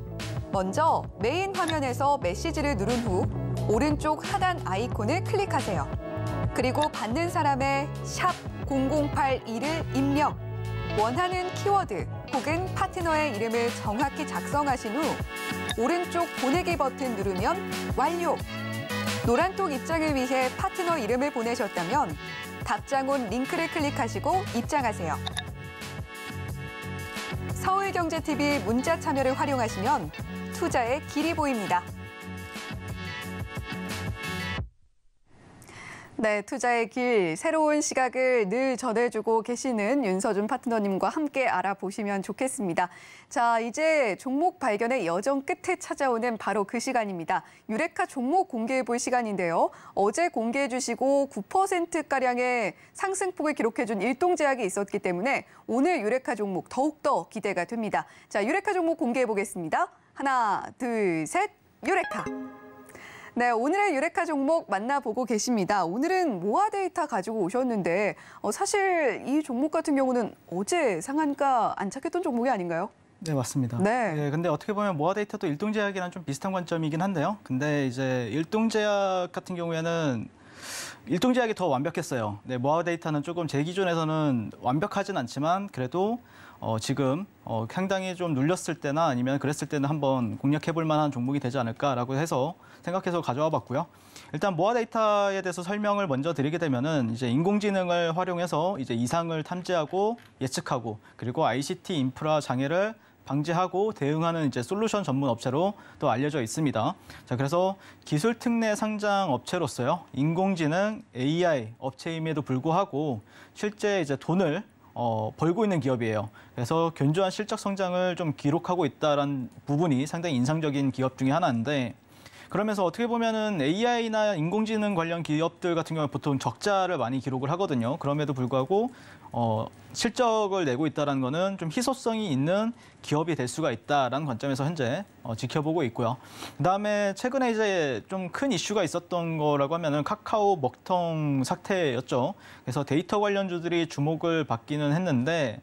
먼저 메인 화면에서 메시지를 누른 후 오른쪽 하단 아이콘을 클릭하세요. 그리고 받는 사람의 샵 0082를 입력. 원하는 키워드 혹은 파트너의 이름을 정확히 작성하신 후 오른쪽 보내기 버튼 누르면 완료. 노란톡 입장을 위해 파트너 이름을 보내셨다면 답장 온 링크를 클릭하시고 입장하세요. 서울경제TV 문자 참여를 활용하시면 투자의 길이 보입니다. 네, 투자의 길, 새로운 시각을 늘 전해주고 계시는 윤서준 파트너님과 함께 알아보시면 좋겠습니다. 자, 이제 종목 발견의 여정 끝에 찾아오는 바로 그 시간입니다. 유레카 종목 공개해볼 시간인데요. 어제 공개해주시고 9%가량의 상승폭을 기록해준 일동제약이 있었기 때문에 오늘 유레카 종목 더욱더 기대가 됩니다. 자, 유레카 종목 공개해보겠습니다. 하나, 둘, 셋, 유레카. 네, 오늘의 유레카 종목 만나보고 계십니다. 오늘은 모아 데이터 가지고 오셨는데 사실 이 종목 같은 경우는 어제 상한가 안착했던 종목이 아닌가요? 네, 맞습니다. 네. 근데 어떻게 보면 모아 데이터도 일동제약이랑 좀 비슷한 관점이긴 한데요. 근데 이제 일동제약 같은 경우에는 일동제약이 더 완벽했어요. 네, 모아 데이터는 조금 제 기준에서는 완벽하진 않지만 그래도 지금 상당히 좀 눌렸을 때나 아니면 그랬을 때는 한번 공략해볼 만한 종목이 되지 않을까라고 해서 생각해서 가져와 봤고요. 일단 모아 데이터에 대해서 설명을 먼저 드리게 되면은 이제 인공지능을 활용해서 이제 이상을 탐지하고 예측하고 그리고 ICT 인프라 장애를 방지하고 대응하는 이제 솔루션 전문 업체로 또 알려져 있습니다. 자, 그래서 기술 특례 상장 업체로서요. 인공지능 AI 업체임에도 불구하고 실제 이제 돈을 벌고 있는 기업이에요. 그래서 견조한 실적 성장을 좀 기록하고 있다는 부분이 상당히 인상적인 기업 중에 하나인데 그러면서 어떻게 보면은 AI나 인공지능 관련 기업들 같은 경우는 보통 적자를 많이 기록을 하거든요. 그럼에도 불구하고 실적을 내고 있다는 거는 좀 희소성이 있는 기업이 될 수가 있다라는 관점에서 현재 지켜보고 있고요. 그다음에 최근에 이제 좀 큰 이슈가 있었던 거라고 하면은 카카오 먹통 사태였죠. 그래서 데이터 관련주들이 주목을 받기는 했는데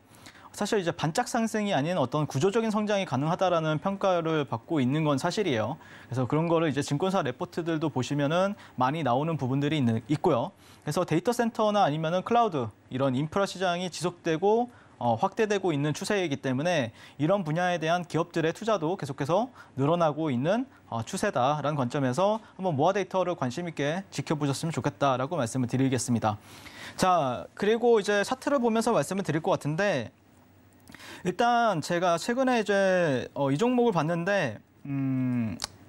사실 이제 반짝 상승이 아닌 어떤 구조적인 성장이 가능하다라는 평가를 받고 있는 건 사실이에요. 그래서 그런 거를 이제 증권사 레포트들도 보시면은 많이 나오는 부분들이 있고요. 그래서 데이터 센터나 아니면은 클라우드 이런 인프라 시장이 지속되고 확대되고 있는 추세이기 때문에 이런 분야에 대한 기업들의 투자도 계속해서 늘어나고 있는 추세다라는 관점에서 한번 모아 데이터를 관심 있게 지켜보셨으면 좋겠다라고 말씀을 드리겠습니다. 자, 그리고 이제 차트를 보면서 말씀을 드릴 것 같은데 일단 제가 최근에 이제 이 종목을 봤는데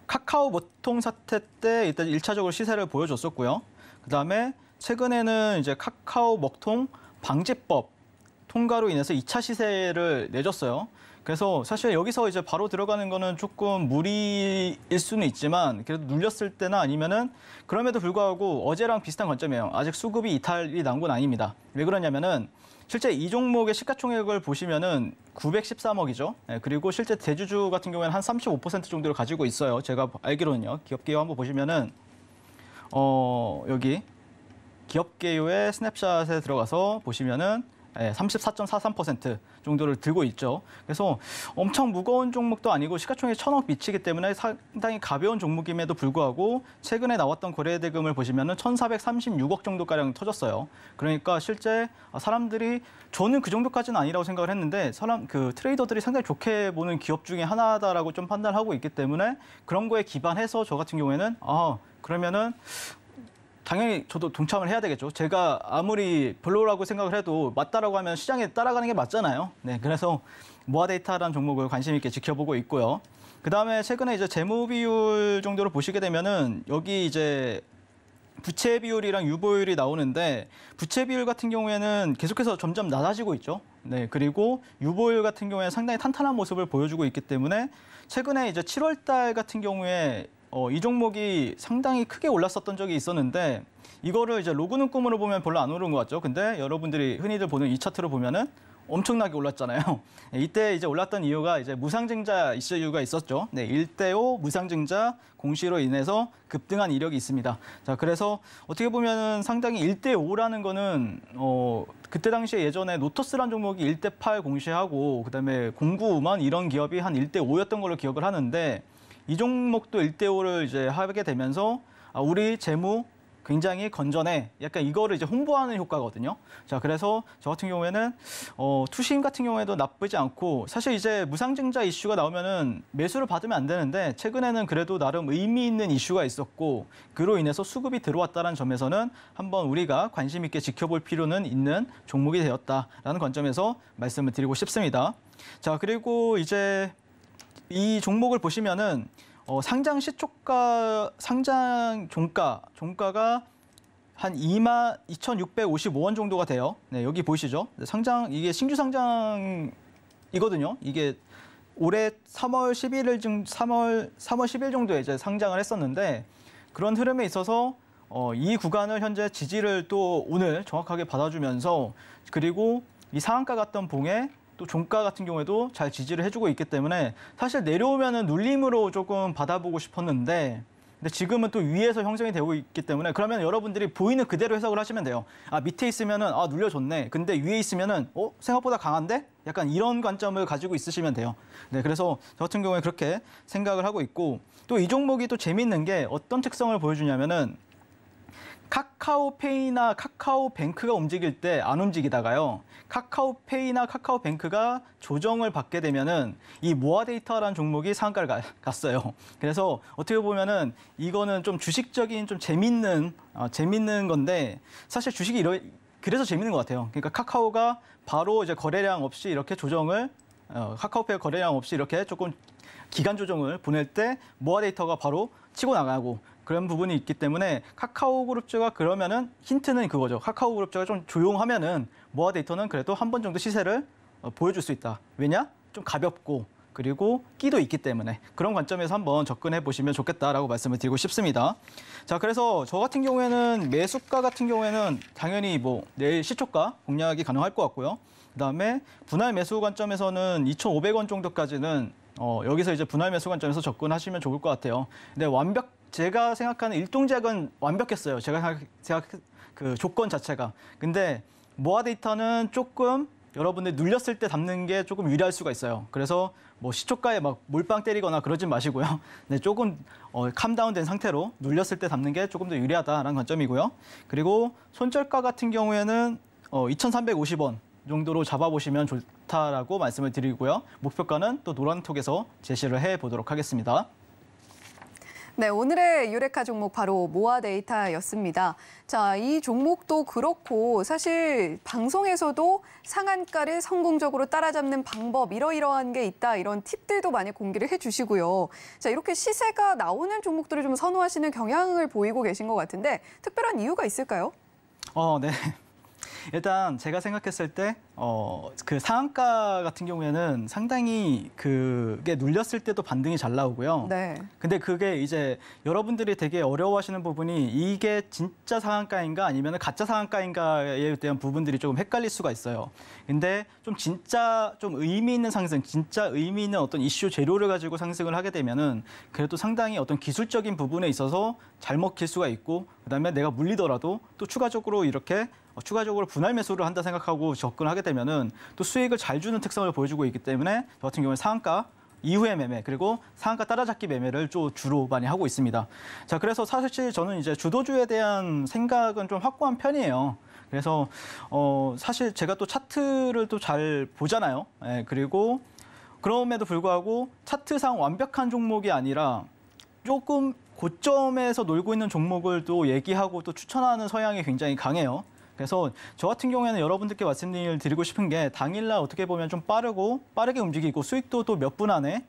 카카오 먹통 사태 때 일단 1차적으로 시세를 보여줬었고요. 그다음에 최근에는 이제 카카오 먹통 방지법 통과로 인해서 2차 시세를 내줬어요. 그래서 사실 여기서 이제 바로 들어가는 거는 조금 무리일 수는 있지만 그래도 눌렸을 때나 아니면은 그럼에도 불구하고 어제랑 비슷한 관점이에요. 아직 수급이 이탈이 난 건 아닙니다. 왜 그러냐면은 실제 이 종목의 시가총액을 보시면은 913억이죠. 그리고 실제 대주주 같은 경우에는 한 35% 정도를 가지고 있어요. 제가 알기로는요. 기업개요 한번 보시면은 여기 기업개요의 스냅샷에 들어가서 보시면은 34.43% 정도를 들고 있죠. 그래서 엄청 무거운 종목도 아니고 시가총액 1,000억 미치기 때문에 상당히 가벼운 종목임에도 불구하고 최근에 나왔던 거래 대금을 보시면은 1,436억 정도가량 터졌어요. 그러니까 실제 사람들이 저는 그 정도까지는 아니라고 생각을 했는데 그 트레이더들이 상당히 좋게 보는 기업 중에 하나다라고 좀 판단하고 있기 때문에 그런 거에 기반해서 저 같은 경우에는 그러면은 당연히 저도 동참을 해야 되겠죠. 제가 아무리 별로라고 생각을 해도 맞다라고 하면 시장에 따라가는 게 맞잖아요. 네, 그래서 모아데이터라는 종목을 관심 있게 지켜보고 있고요. 그다음에 최근에 이제 재무 비율 정도로 보시게 되면은 여기 이제 부채 비율이랑 유보율이 나오는데 부채 비율 같은 경우에는 계속해서 점점 낮아지고 있죠. 네, 그리고 유보율 같은 경우에 상당히 탄탄한 모습을 보여주고 있기 때문에 최근에 이제 7월 달 같은 경우에 이 종목이 상당히 크게 올랐었던 적이 있었는데 이거를 이제 로그 눈금으로 보면 별로 안 오른 것 같죠. 근데 여러분들이 흔히들 보는 이 차트를 보면은 엄청나게 올랐잖아요. 이때 이제 올랐던 이유가 이제 무상증자 이슈가 있었죠. 네, 1대5 무상증자 공시로 인해서 급등한 이력이 있습니다. 자, 그래서 어떻게 보면은 상당히 1대5라는 거는 그때 당시에 예전에 노토스라는 종목이 1대8 공시하고 그다음에 공구우먼 이런 기업이 한 1대5였던 걸로 기억을 하는데 이 종목도 1대5를 이제 하게 되면서 우리 재무 굉장히 건전해. 약간 이거를 이제 홍보하는 효과거든요. 자, 그래서 저 같은 경우에는 투심 같은 경우에도 나쁘지 않고 사실 이제 무상증자 이슈가 나오면은 매수를 받으면 안 되는데 최근에는 그래도 나름 의미 있는 이슈가 있었고 그로 인해서 수급이 들어왔다는 점에서는 한번 우리가 관심 있게 지켜볼 필요는 있는 종목이 되었다라는 관점에서 말씀을 드리고 싶습니다. 자, 그리고 이제 이 종목을 보시면은 상장 시초가, 상장 종가가 한 22,655원 정도가 돼요. 네, 여기 보이시죠? 이게 신규 상장이거든요. 이게 올해 3월 10일 정도에 이제 상장을 했었는데 그런 흐름에 있어서 이 구간을 현재 지지를 또 오늘 정확하게 받아주면서 그리고 이 상한가 같던 봉에 또 종가 같은 경우에도 잘 지지를 해주고 있기 때문에 사실 내려오면은 눌림으로 조금 받아보고 싶었는데 근데 지금은 또 위에서 형성이 되고 있기 때문에 그러면 여러분들이 보이는 그대로 해석을 하시면 돼요. 밑에 있으면은 눌려줬네. 근데 위에 있으면은 생각보다 강한데? 약간 이런 관점을 가지고 있으시면 돼요. 네, 그래서 저 같은 경우에 그렇게 생각을 하고 있고 또 이 종목이 또 재밌는 게 어떤 특성을 보여주냐면은 카카오페이나 카카오뱅크가 움직일 때 안 움직이다가요. 카카오페이나 카카오뱅크가 조정을 받게 되면은 이 모아데이터라는 종목이 상한가를 갔어요. 그래서 어떻게 보면은 이거는 좀 주식적인 좀 재밌는 건데 사실 주식이 그래서 재밌는 것 같아요. 그러니까 카카오가 바로 이제 거래량 없이 이렇게 조정을 카카오페이 거래량 없이 이렇게 조금 기간 조정을 보낼 때 모아데이터가 바로 치고 나가고 그런 부분이 있기 때문에 카카오그룹주가 그러면은 힌트는 그거죠. 카카오그룹주가 좀 조용하면은 모아데이터는 그래도 한 번 정도 시세를 보여줄 수 있다. 왜냐? 좀 가볍고 그리고 끼도 있기 때문에 그런 관점에서 한번 접근해 보시면 좋겠다라고 말씀을 드리고 싶습니다. 자, 그래서 저 같은 경우에는 매수가 같은 경우에는 당연히 내일 시초가 공략이 가능할 것 같고요. 그다음에 분할 매수 관점에서는 2,500원 정도까지는 여기서 이제 분할 매수 관점에서 접근하시면 좋을 것 같아요. 근데 제가 생각하는 일동작은 완벽했어요. 제가 그 조건 자체가. 근데 모아데이터는 조금 여러분들 눌렸을 때 담는 게 조금 유리할 수가 있어요. 그래서 시초가에 막 몰빵 때리거나 그러진 마시고요. 네, 조금 캄다운된 상태로 눌렸을 때 담는 게 조금 더 유리하다라는 관점이고요. 그리고 손절가 같은 경우에는 2,350원 정도로 잡아보시면 좋다라고 말씀을 드리고요. 목표가는 또 노란톡에서 제시를 해보도록 하겠습니다. 네, 오늘의 유레카 종목 바로 모아데이터였습니다. 자, 이 종목도 그렇고 사실 방송에서도 상한가를 성공적으로 따라잡는 방법 이러이러한 게 있다 이런 팁들도 많이 공개를 해주시고요. 자, 이렇게 시세가 나오는 종목들을 좀 선호하시는 경향을 보이고 계신 것 같은데 특별한 이유가 있을까요? 네. 일단 제가 생각했을 때 그 상한가 같은 경우에는 상당히 그게 눌렸을 때도 반등이 잘 나오고요. 네. 근데 그게 이제 여러분들이 되게 어려워하시는 부분이 이게 진짜 상한가인가 아니면 가짜 상한가인가에 대한 부분들이 조금 헷갈릴 수가 있어요. 근데 좀 진짜 좀 의미 있는 상승, 진짜 의미 있는 어떤 이슈 재료를 가지고 상승을 하게 되면은 그래도 상당히 어떤 기술적인 부분에 있어서 잘 먹힐 수가 있고 그다음에 내가 물리더라도 또 추가적으로 이렇게 추가적으로 분할 매수를 한다 생각하고 접근하게 되면은 또 수익을 잘 주는 특성을 보여주고 있기 때문에 저 같은 경우는 상한가 이후의 매매 그리고 상한가 따라잡기 매매를 주로 많이 하고 있습니다. 자, 그래서 사실 저는 이제 주도주에 대한 생각은 좀 확고한 편이에요. 그래서 사실 제가 또 차트를 또 잘 보잖아요. 예, 그리고 그럼에도 불구하고 차트상 완벽한 종목이 아니라 조금 고점에서 놀고 있는 종목을 또 얘기하고 또 추천하는 성향이 굉장히 강해요. 그래서 저 같은 경우에는 여러분들께 말씀을 드리고 싶은 게 당일날 어떻게 보면 좀 빠르게 움직이고 수익도 또 몇 분 안에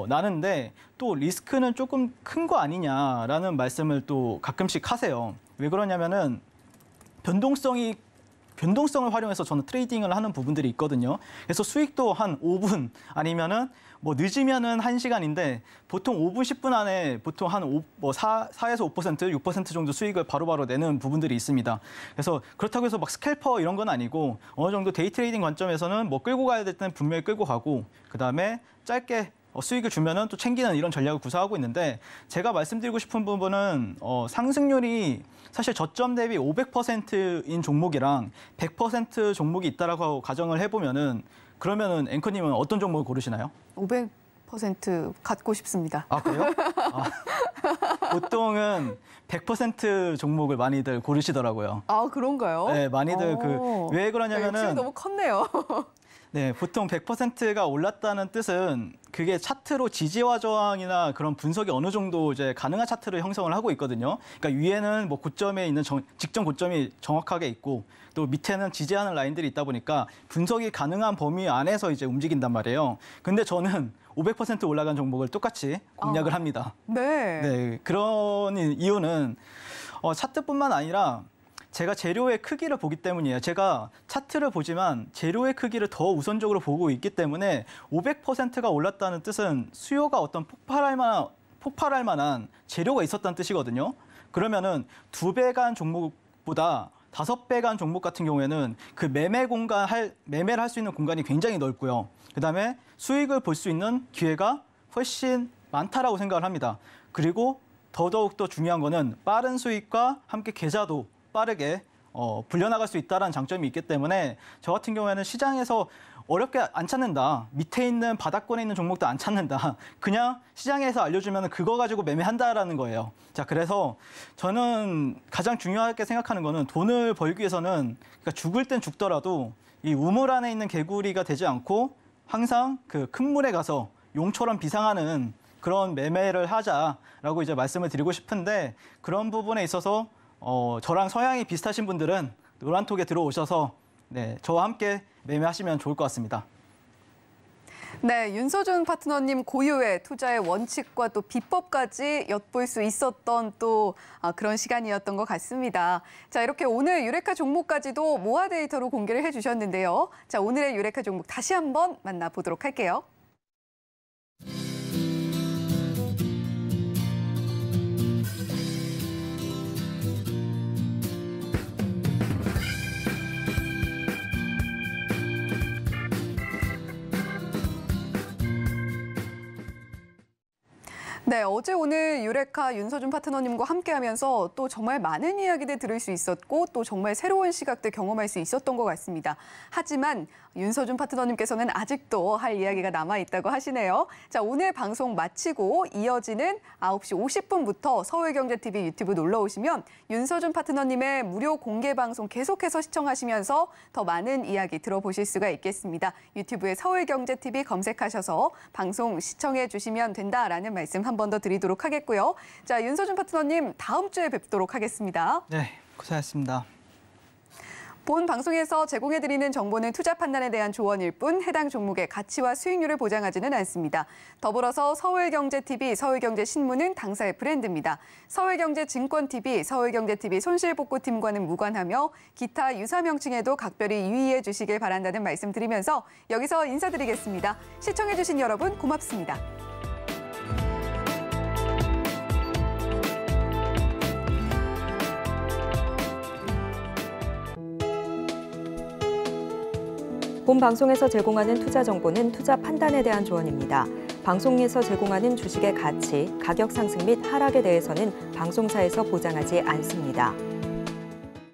나는데 또 리스크는 조금 큰 거 아니냐라는 말씀을 또 가끔씩 하세요. 왜 그러냐면은 변동성을 활용해서 저는 트레이딩을 하는 부분들이 있거든요. 그래서 수익도 한 5분 아니면은 뭐 늦으면은 1시간인데 보통 5분, 10분 안에 보통 한 4에서 5%, 6% 정도 수익을 바로바로 내는 부분들이 있습니다. 그래서 그렇다고 해서 막 스캘퍼 이런 건 아니고 어느 정도 데이 트레이딩 관점에서는 뭐 끌고 가야 될 때는 분명히 끌고 가고 그다음에 짧게 수익을 주면은 또 챙기는 이런 전략을 구사하고 있는데 제가 말씀드리고 싶은 부분은 상승률이 사실 저점 대비 500%인 종목이랑 100% 종목이 있다라고 가정을 해보면은 그러면은 앵커님은 어떤 종목을 고르시나요? 500% 갖고 싶습니다. 아, 그래요? 보통은 100% 종목을 많이들 고르시더라고요. 아, 그런가요? 네, 많이들 왜 그러냐면은 욕심이 너무 컸네요. 네, 보통 100%가 올랐다는 뜻은 그게 차트로 지지와 저항이나 그런 분석이 어느 정도 이제 가능한 차트를 형성을 하고 있거든요. 그러니까 위에는 뭐 고점에 있는 직전 고점이 정확하게 있고 또 밑에는 지지하는 라인들이 있다 보니까 분석이 가능한 범위 안에서 이제 움직인단 말이에요. 근데 저는 500% 올라간 종목을 똑같이 공략을 합니다. 네. 네, 그런 이유는 차트뿐만 아니라 제가 재료의 크기를 보기 때문이에요. 제가 차트를 보지만 재료의 크기를 더 우선적으로 보고 있기 때문에 500%가 올랐다는 뜻은 수요가 어떤 폭발할 만한 재료가 있었다는 뜻이거든요. 그러면은 2배 간 종목보다 5배 간 종목 같은 경우에는 그 매매를 할 수 있는 공간이 굉장히 넓고요. 그다음에 수익을 볼 수 있는 기회가 훨씬 많다라고 생각을 합니다. 그리고 더더욱 중요한 거는 빠른 수익과 함께 계좌도 빠르게 불려나갈 수 있다는 장점이 있기 때문에 저 같은 경우에는 시장에서 어렵게 안 찾는다. 밑에 있는 바닥권에 있는 종목도 안 찾는다. 그냥 시장에서 알려주면 그거 가지고 매매한다라는 거예요. 자, 그래서 저는 가장 중요하게 생각하는 거는 돈을 벌기 위해서는 그러니까 죽을 땐 죽더라도 이 우물 안에 있는 개구리가 되지 않고 항상 그 큰 물에 가서 용처럼 비상하는 그런 매매를 하자라고 이제 말씀을 드리고 싶은데 그런 부분에 있어서 저랑 성향이 비슷하신 분들은 노란톡에 들어오셔서 네, 저와 함께 매매하시면 좋을 것 같습니다. 네, 윤서준 파트너님 고유의 투자의 원칙과 또 비법까지 엿볼 수 있었던 또 그런 시간이었던 것 같습니다. 자, 이렇게 오늘 유레카 종목까지도 모아 데이터로 공개를 해주셨는데요. 자, 오늘의 유레카 종목 다시 한번 만나보도록 할게요. 네, 어제 오늘 유레카 윤서준 파트너님과 함께하면서 또 정말 많은 이야기들 들을 수 있었고 또 정말 새로운 시각들 경험할 수 있었던 것 같습니다. 하지만 윤서준 파트너님께서는 아직도 할 이야기가 남아있다고 하시네요. 자, 오늘 방송 마치고 이어지는 9시 50분부터 서울경제TV 유튜브 놀러 오시면 윤서준 파트너님의 무료 공개 방송 계속해서 시청하시면서 더 많은 이야기 들어보실 수가 있겠습니다. 유튜브에 서울경제TV 검색하셔서 방송 시청해 주시면 된다라는 말씀 한 번 더 드리도록 하겠고요. 자, 윤서준 파트너님 다음 주에 뵙도록 하겠습니다. 네, 고생하셨습니다. 본 방송에서 제공해드리는 정보는 투자 판단에 대한 조언일 뿐 해당 종목의 가치와 수익률을 보장하지는 않습니다. 더불어서 서울경제TV, 서울경제신문은 당사의 브랜드입니다. 서울경제증권TV, 서울경제TV 손실복구팀과는 무관하며 기타 유사 명칭에도 각별히 유의해 주시길 바란다는 말씀 드리면서 여기서 인사드리겠습니다. 시청해주신 여러분 고맙습니다. 본 방송에서 제공하는 투자 정보는 투자 판단에 대한 조언입니다. 방송에서 제공하는 주식의 가치, 가격 상승 및 하락에 대해서는 방송사에서 보장하지 않습니다.